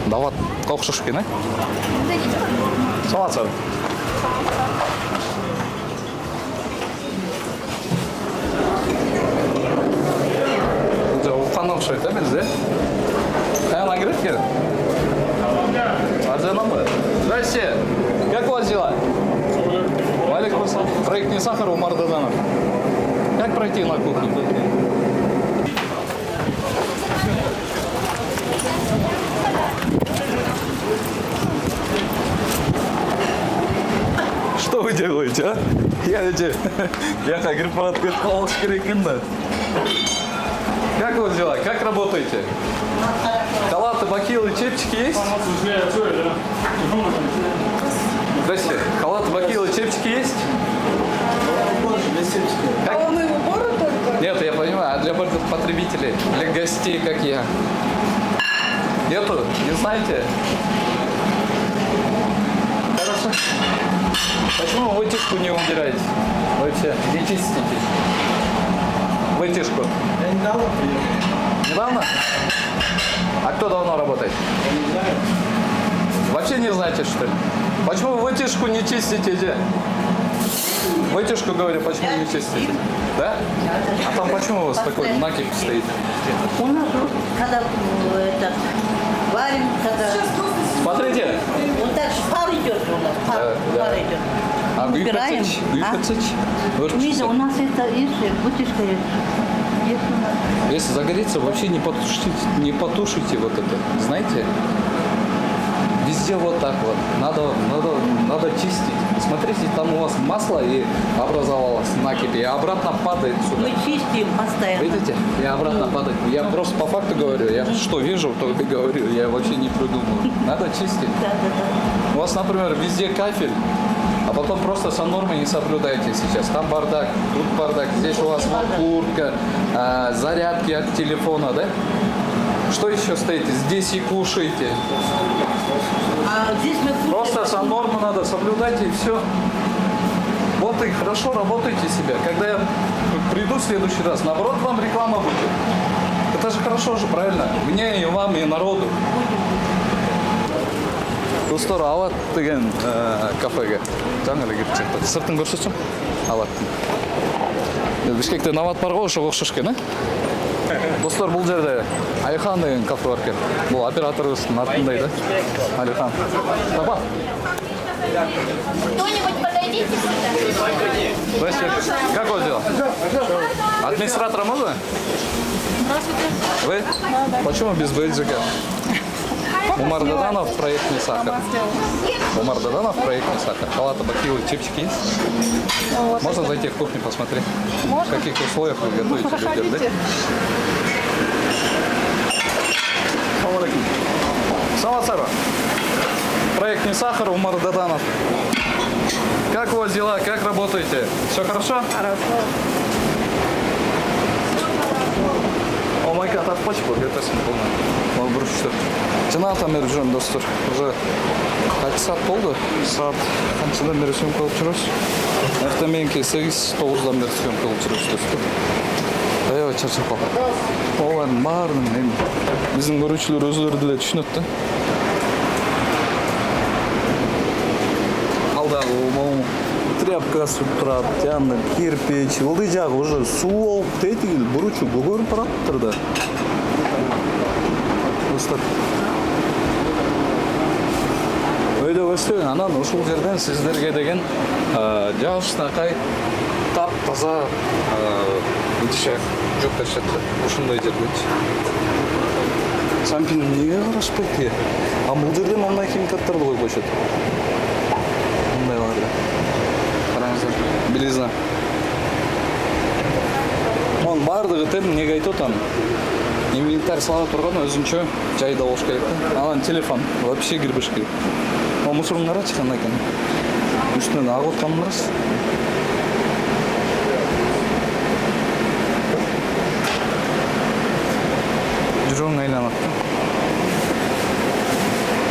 Даватка окшош экен, Саламатсызбы. Улканга окшойт, бизде. Каяна кирет экен? Арзанамы? Здрасте. Как у вас дела? Валикум ассалам. Проект «Не сахар» Умар Даданов. Как пройти на кухню? Что вы делаете, а? Я как репорт да. Как у вас дела? Как работаете? Халаты, бакилы, чепчики есть? Здрасте. Халаты, бакилы, чепчики есть? Как? А он и в город только? Нет, я понимаю, а для потребителей, для гостей, как я. Нету? Не знаете? Хорошо. Почему вытяжку не убираете? Вообще, не чистите? Вытяжку. Я недавно приехал. Недавно? А кто давно работает? Я не знаю. Вообще не знаете, что ли? Почему вы вытяжку не чистите? Вытяжку, говорю, почему не чистите? Да? А там почему у вас такой накипь стоит? У нас вот, когда варим, когда... Смотрите. Вот так пар идет у нас, пар идет. А убираем. Видите, у нас это есть, вытяжка есть. Если загорится, вообще не потушите вот это, знаете? Везде вот так вот. Надо чистить. Смотрите, там у вас масло и образовалось накипь, и обратно падает сюда. Мы чистим постоянно. Видите? И обратно падает. Я просто по факту говорю. Я что вижу, то и говорю. Я вообще не придумываю. Надо чистить. Да. У вас, например, везде кафель. а потом просто со нормой не соблюдаете сейчас. Там бардак, тут бардак, здесь у вас вот куртка, зарядки от телефона, да? Что еще стоите? Здесь и кушаете. Просто со нормой надо соблюдать и все. Вот и хорошо работайте себя. Когда я приду в следующий раз, наоборот, вам реклама будет. Это же хорошо же, правильно? Мне и вам, и народу. Достар, Ават деген кафеге жаңа эле кирип чыкты. Сыртын көрсөтсөң? Аваттын. Бишкектен Ават бар го, ошого окшош экен, Достар, бул жерде Айхан деген кафе бар экен. Бул операторыбыздын артындай да. Алихан. Таба. Кто-нибудь подойдите сюда. Здравствуйте. Как у вас дела? Администратор можно? Здравствуйте. Вы? Почему без бейджика? Умар Даданов, проектный сахар. Умар Даданов, проектный сахар. Палата бакилы, чипчики есть? Можно зайти в кухню посмотреть? В каких условиях вы готовите бургер, да? Салам алейкум. Салам сара. Проектный сахар, Умар Даданов. Как у вас дела? Как работаете? Все хорошо? Хорошо. О май гад, отпочку, это символно. Мой бруш, что? Жанатан бери жүрөм, достор. Уже kaç saat oldu? Saat kaçından beri syomka kılıp жүрөбүз? Erta menki 8-9'dan beri syomka kılıp жүрөбүz, достор. Аябай чарчап калдым. Олардын баарынын эми биздин көрүүчүлөр өзүлөрү деле түшүнөт да. Алдагы могу тряпкасы турат, жанында кирпич, ылдый жагы уже суу болуп тетигил буручу көгөрүп бараттыр да. Достор. Өйдө өстөн анан ушул жерден сиздерге деген жагышнакай таптаза ичек жок ташат. Ушундай жердечи. Сампин эмнеге карашпайт? А бул жерде мындай химикаттарды коюп коюшат. Мындайларды. Караңыздар. Белизна. Монун баардыгы тең эмнеге айтып атам? Инвентарь салып турган өзүнчө жайда болуш керек да. Анан телефон вообще кирбеш керек. О мусорун карачы кандай экен. Үстүнөн агып аткан рас. Жүрөң айланат.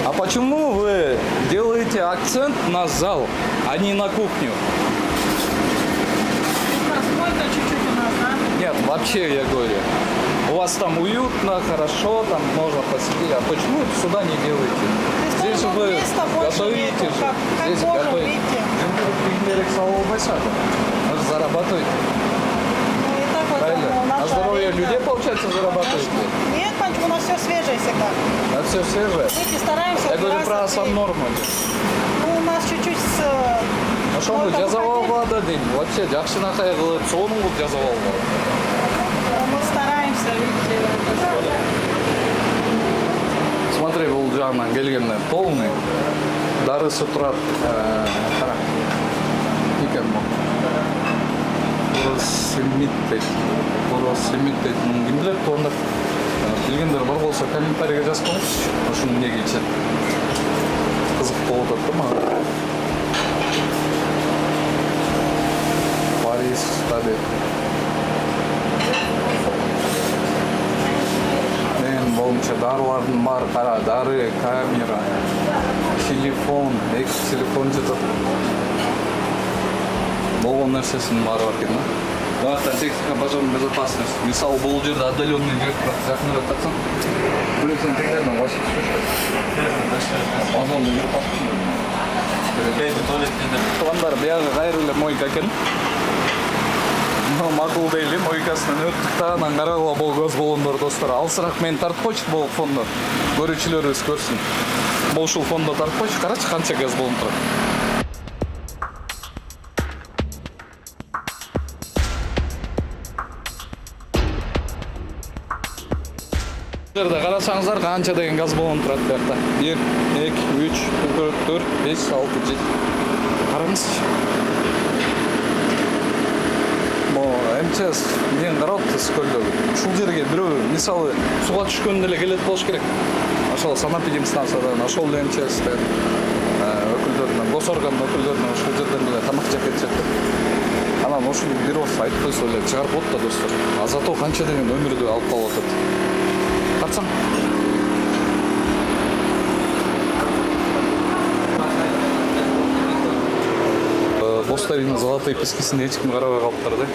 А почему вы делаете акцент на зал, а не на кухню? Просмотра чуть-чуть у нас, да? Нет, вообще я говорю. У вас там уютно, хорошо, там можно посидеть. А почему сюда не делаете? Здесь же вы готовите же. Здесь готовите. Вы же зарабатываете. Правильно? На здоровье людей, получается, зарабатываете? Нет, Панчик, у нас все свежее всегда. А все свежее? Мы стараемся. Я говорю про сам норму. Ну, у нас чуть-чуть с... А что мы жазалауға да дейм? Вообще, жақшынақай қылып, соның бұл жазалауға. Мы стараемся, видите. Смотри, бұл жағынан келгенде полный. Дарысы тұрат. Қара. Екен бұл. Поросемит дейді. Кім біледі тоғындар? Білгендер бар болса комментарийге жазып қойыңызшы. Ошының неге кетеді? Қызық болып отыр ма? Париж стади. Мен болымша дарылардың бар, қара, дары, камера, телефон, екі телефон жетеді. Болған нәрсесінің бары бар екен, да? Техника пожарной безопасности. Мисал, бұл жерде отдаленный директор жақынырап татсаң. Білесің, тегдердің ваши Мазонды жүріп Туғандар, бияғы ғайырлы мойка екен. Мақұл дейлі мойкасынан өттік та, анан қарағыла бол көз болыңдар, достар. Алсырақ мен тартып қойшы бол фонды. Көрушілеріңіз көрсін. Бұл шул фонды тартып қойшы, қарашы қанша газ болын тұрады. Қарасаңыздар қанша деген газ болын тұрады бұяқта. 1, 2, 3, 4, 5, 6, 7. Қараңызшы. МЧС мен қарауытты скөлдегі. Шул жерге біреу, мысалы, суға түшкенде келет болуш керек. Ошол санап едім станциядан, ошол МЧС өкіл өкүлдөрүнөн, госоргандын өкүлдөрүнөн ушул жерден эле тамак жеп кетишет. Анан ушуну бир оз айтып койсо эле чыгарып болот да достор. А зато канча деген өмүрдү алып калып атат. Тартсаң. Бостаринин золотой пескисин эч ким карабай калыптыр да.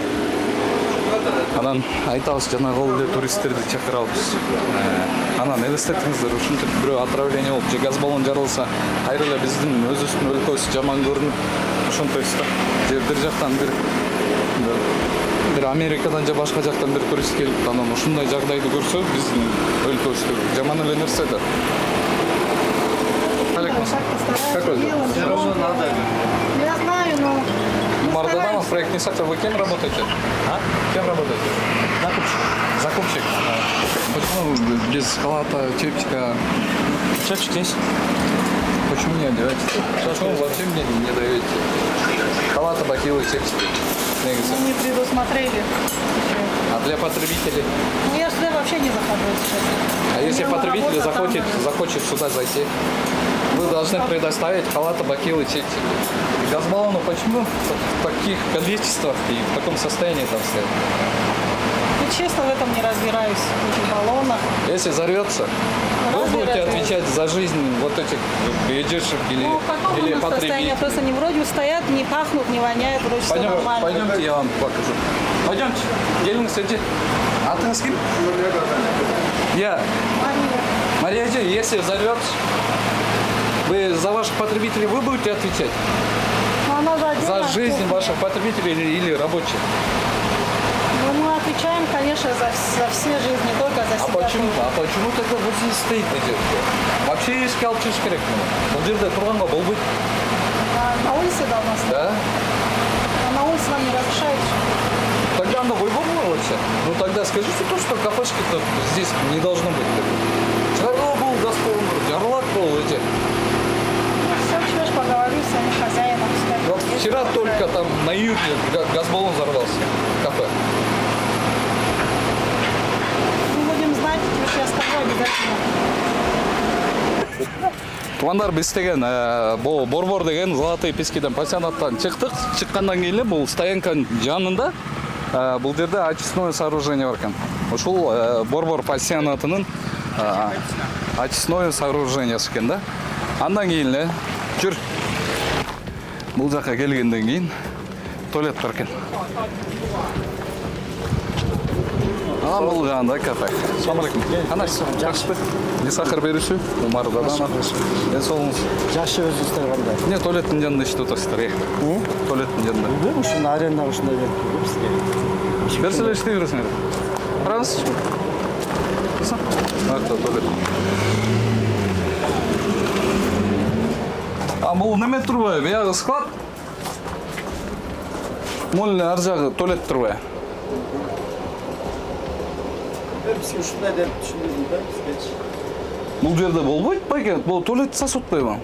Анан айтабыз жанагы эле туристтерди чакырабыз. Анан элестетиңиздер, ушинтип бирөө отравление болуп же газ баллон жарылса, кайра эле биздин өзүбүздүн өлкөбүз жаман көрүнүп, ошонтойбуз да. Же бир жактан бир Америкадан же башка жактан бир турист келип, анан ушундай жагдайды көрсө, биздин өлкөбүздө жаман эле нерсе да. Как вы? Я знаю, но... Мардаданов, проект не сахар. Вы кем работаете? А? Кем работаете? Закупщик. Закупщик. Почему без халата, чепчика? Чепчик есть. Почему не одеваете? Почему вообще мне не даете? Халата, бахилы, чепчики. Мы не предусмотрели. А для потребителей? Ну, я сюда вообще не захожу сейчас. А если потребитель захочет сюда зайти? Вы должны предоставить халаты, бахилы, чепчики. Газбаллоны почему в таких количествах и в таком состоянии там стоят? Ну, честно, в этом не разбираюсь, в этих баллонах. Если взорвется, вы будете отвечать за жизнь вот этих бежишек или, Ну, в каком или состоянии? потребителей? Просто они вроде стоят, не пахнут, не воняют, вроде все нормально. Пойдемте, я вам покажу. Пойдемте. Gelin сидите. Атыңыз ким? Я. Мария, если взорвется, вы за ваших потребителей вы будете отвечать? Но она же За отдельно жизнь кухня. ваших потребителей или рабочих? Ну, мы отвечаем, конечно, за все жизни, не только за А себя. почему тогда вот здесь стоит эти? Вообще ешке алып чыгыш керек муну. Бул жерде турганга болбойт. На улице должна стоять. Да? А на улице нам не разрешают. Тогда оно выборно вообще. Ну тогда скажите то, что кафешки-то здесь не должно быть. Чарова был Газпром, Жарлак был эти. Все, чего ж, поговорю с своим хозяином. скажу, Вот есть вчера такое. только там на юге газбаллон взорвался в кафе. Мы будем знать, я скажу обязательно. Тумандар биз деген бул Борбор деген Золотой Пескиден пансионаттан чыктык. Чыккандан кийин эле бул стоянканын жанында бул жерде очистное сооружение бар экен. Ушул Борбор пансионатынын очистное сооружение экен да. Андан кийин эле жүр. Бул жака келгенден кийин туалет бар экен. Анан бул жанында кафе. Assalamu alaikum. Кандайсыз? Жакшыбы? Не сахар берүүчү? Умар Даданов. Соңуңуз. Жакшы өзүңүздөр кандай? Не туалеттин жанында иштеп атасыздар. Туалеттин жанында. Билбейм, ушундай аренда ушундай берип койгом сизге. Берсе эле иштей бересиңер. Караңызчы. Кызым. Акта туалет. А бул неме турбайбы? Биягы склад. Мол ар жагы туалет турбайбы? Сиз ушундай деп түшүндүрдүм да сизгечи. Бул жерде болбойт байке. Бул туалет сасып атпайбы?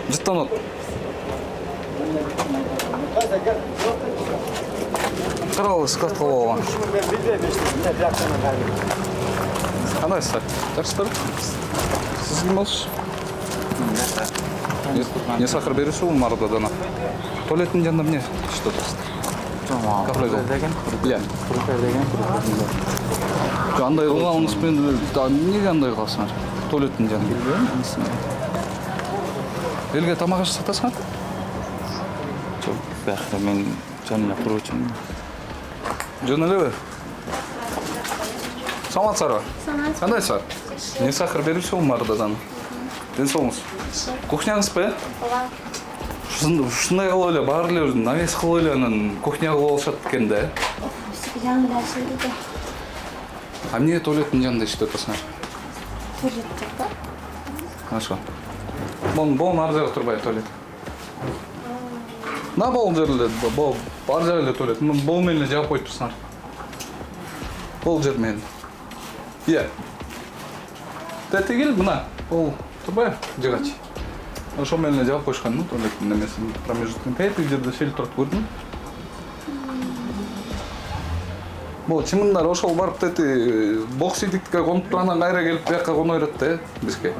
Жыттанат. Каралы склад кылып алган. Кандайсыздар? Жакшысыздарбы? Сиз ким болсуз? Не сахар берүүчү Умар Даданов. Туалеттин жанында эмне иштеп атасыздар? Кафе деген? Иә. Андай кылганыңыз менен эмнеге андай кыласыңар? Туалеттин жанында. Элге тамак аш сатасыңар? Жок, бияқта мен жанына турчумун. Жөн элеби? Саламатсыздарбы? Кандайсыздар? Не сахар берүүчү Умар Даданов. Ден соңуңуз. Кухняңызбы? Ооба. Ушундай кылып эле баары эле навес кылып эле анан кухня кылып алышат экен да. Жанында сөйледі. А эмне туалеттин жанында иштеп атасыңар? Көрсеттік та. Хорошо. Bon ар жагы турбайбы туалет? На бул жер эле, бул ар жагы эле туалет. Бул менен эле жаап коюп турсаңар. Бул жер менен. Иә. Тетигил мына. Бул турбайбы? Жыгач. Ошол менен эле жаап коюшкан да туалеттин немесин. Промежуткун тетиги жерде фильтр көрдүм. Бул чымындар ошол барып тети боксидикке конуп туранан кайра келип бияка коно берет да бизге.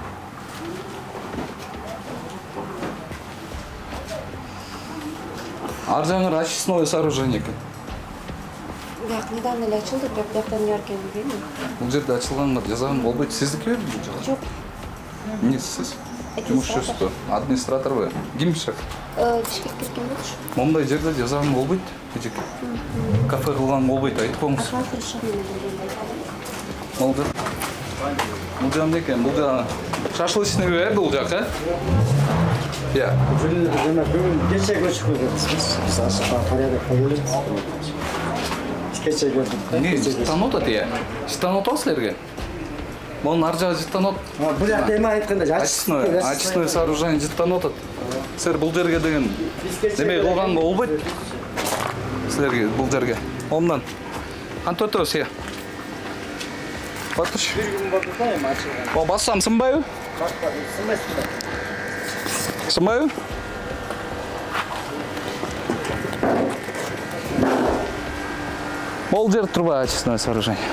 ар жагы очистное сооружение экен. Бияк недавно эле ачылды, бирок бияктан жаркен билбейм. Бул жерде ачылганга жазаган болбойт. Сиздикиби бул жагы? Жок. Эмне сиз? Жумушчусу, администраторбу? Ким шеф? Бишкек кеткен болчу. Мондай жерде жазаган болбойт. Эжеке. Кафе кылган болбойт, айтып коңуз. Калтырышып менен келгенде. Молду. Бул жак эмне экен? Бул жак шашлычный бул жак, э? Я. Кече көчүп келебиз. Биз ашыкка порядокко келебиз. Кече көрдүк. Не, жыттанып атат я. Жыттанып атабы силерге? Монун ар жагы жыттанып. Бул жакта эме айтканда Очистное сооружение жыттанып атат. Силер бул жерге деген неме кылганга болбойт. Силерге бул жерге. Ондан кантип өтөбүз я? Батыш. бир күн болду да эми ачылган. О, бассам сынбайбы? Сынбайбы? Ол жер турбайбы очистное сооружение?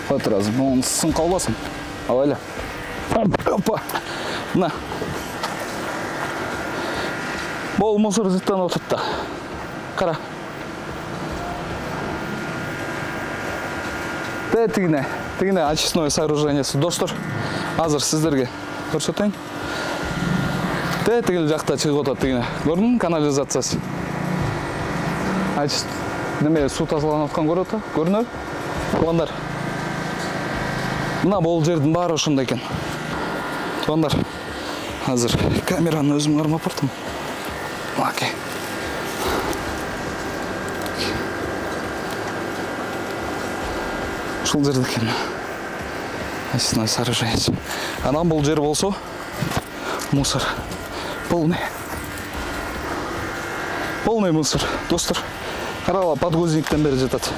Вот раз, он сын калбасын. Алайлы. Опа. На. Бол мусор жыттанып атат да. Кара. Тигине очистное сооружениеси. Достор, азыр сиздерге көрсөтөйүн. Тигил жакта чыгып атат тигине. Көрдүңбү канализациясы? Очист. Неме суу тазаланып аткан көрүп атат? Көрүнөбү? Туугандар. Мына бул жердин баары ошондой экен. Туугандар, азыр камераны өзүм кармап бардым. Окей. Ушул жерде экен. Очистное сооружение. Анан бул жер болсо мусор. Полный мусор. Достор, караба подгузниктен бери жатат.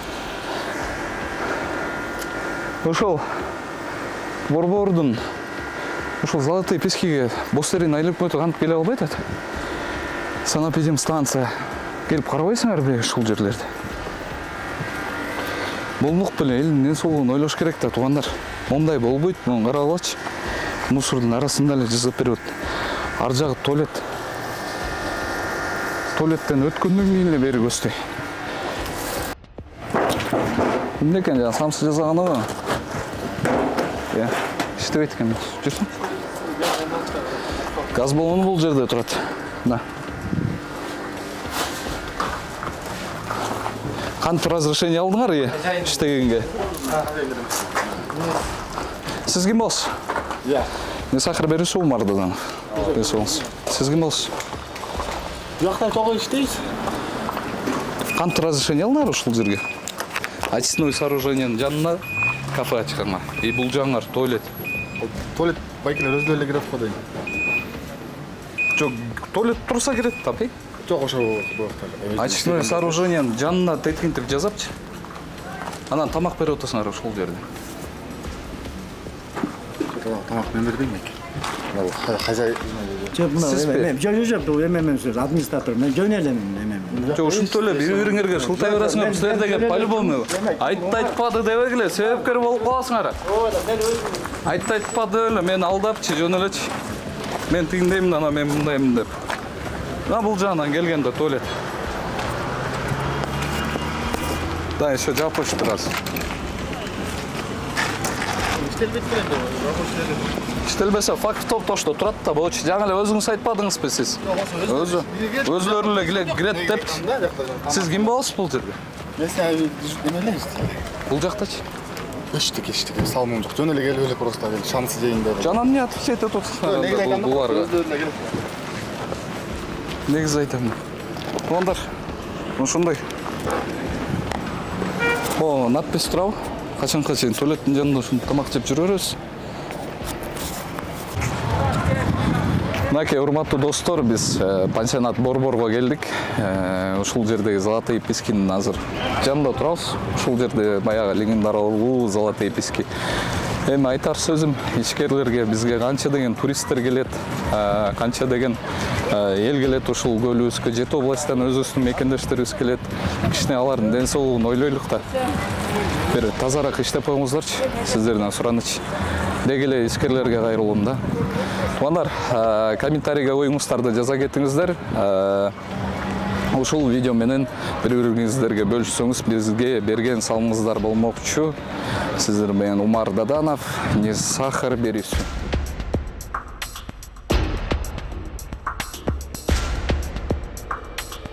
Ошол Борбордун ушул Золотые пескиге бостерин айлып өтүп кантип келе албайт атат. Санэпидемстанция келип карабайсыңарбы ушул жерлерди? Болмок беле элдин ден соолугун ойлош керек да, туугандар. Мондай болбойт, муну каралачы. Мусордун арасында эле жазып берет. Ар жагы туалет. Туалеттен өткөндөн кийин эле бери көздөй. Эмне экен жана самсы жасаганыбы? Я иштебейт экен. Жүрсүң? Газ баллону бул жерде турат. Да. Кантип разрешение алдыңар иштегенге? Сиз ким болсуз? Я. Мен Сахар Бересов Мардадан. Сиз ким болсуз? Жакта тогы иштейбиз. Кантип разрешение алдыңар ушул жерге? Очистное сооружениенин жанына кафе ачканга. И бул жаңар туалет. Туалет байкелер өздөрү эле кирет го дейм. Жок, туалет турса кирет тапый. Жок, ошо буяктар. Очистное сооружениенин жанына теткинтип жазапчы. Анан тамак берип атасыңар ушул жерде. Тамак мен бербейм экен. Хозяин. Жок, бул эме сөз администратор. Мен жөн эле эме. Жок, ушинтип эле бири-бириңерге шылтай бересиңер, силер деген по-любому. Айтпады дебегиле, себепкер болуп каласыңар. Айтпады эле, мен алдапчы, жөн элечи. Мен тигиндеймин, анан мен мындаймын деп. Мына бул жагынан келгенде туалет. Да, еще жаап коюшуп турасыз. İştelbese fakir toşta turat da bu жаңы эле өзүңүз айтпадыңызбы сиз? Өзүлөрү эле кирет деп. Сиз ким болосуз бул жерде? Мен сен эмеле иштейм. Бул жактачы? Эчтик, салмым жок. Жөн эле келип эле просто шансы жейин деп. Жана эмне отвечать этип атасыңар буларга? Негизи айтам. Куандар. Ошондой. О, надпись турабы? Качанга чейин туалеттин жанында ушинтип тамак жеп жүрө беребиз. Мынакей, урматтуу достор, биз пансионат Борборго келдик. Ушул жердеги Золотые пескинин азыр жанында турабыз. Ушул жерде баягы легендаралуу Золотые пески Эми айтар сөзүм ишкерлерге, бизге канча деген туристтер келет, канча деген эл келет ушул көлүбүзгө, Жети областтан өзүбүздүн мекендештерибиз келет. Кичине алардын ден соолугун ойлойлук да. Бир тазараак иштеп коюңуздарчы, сиздерден сураныч. Деги эле ишкерлерге кайрылуум да. Туугандар, комментарийге оюңуздарды жаза кетиңиздер. Ушул видео менен бири-бириңиздерге бөлүшсөңүз бизге берген салымыңыздар болмокчу. Сиздер менен Умар Даданов, не сахар берисү.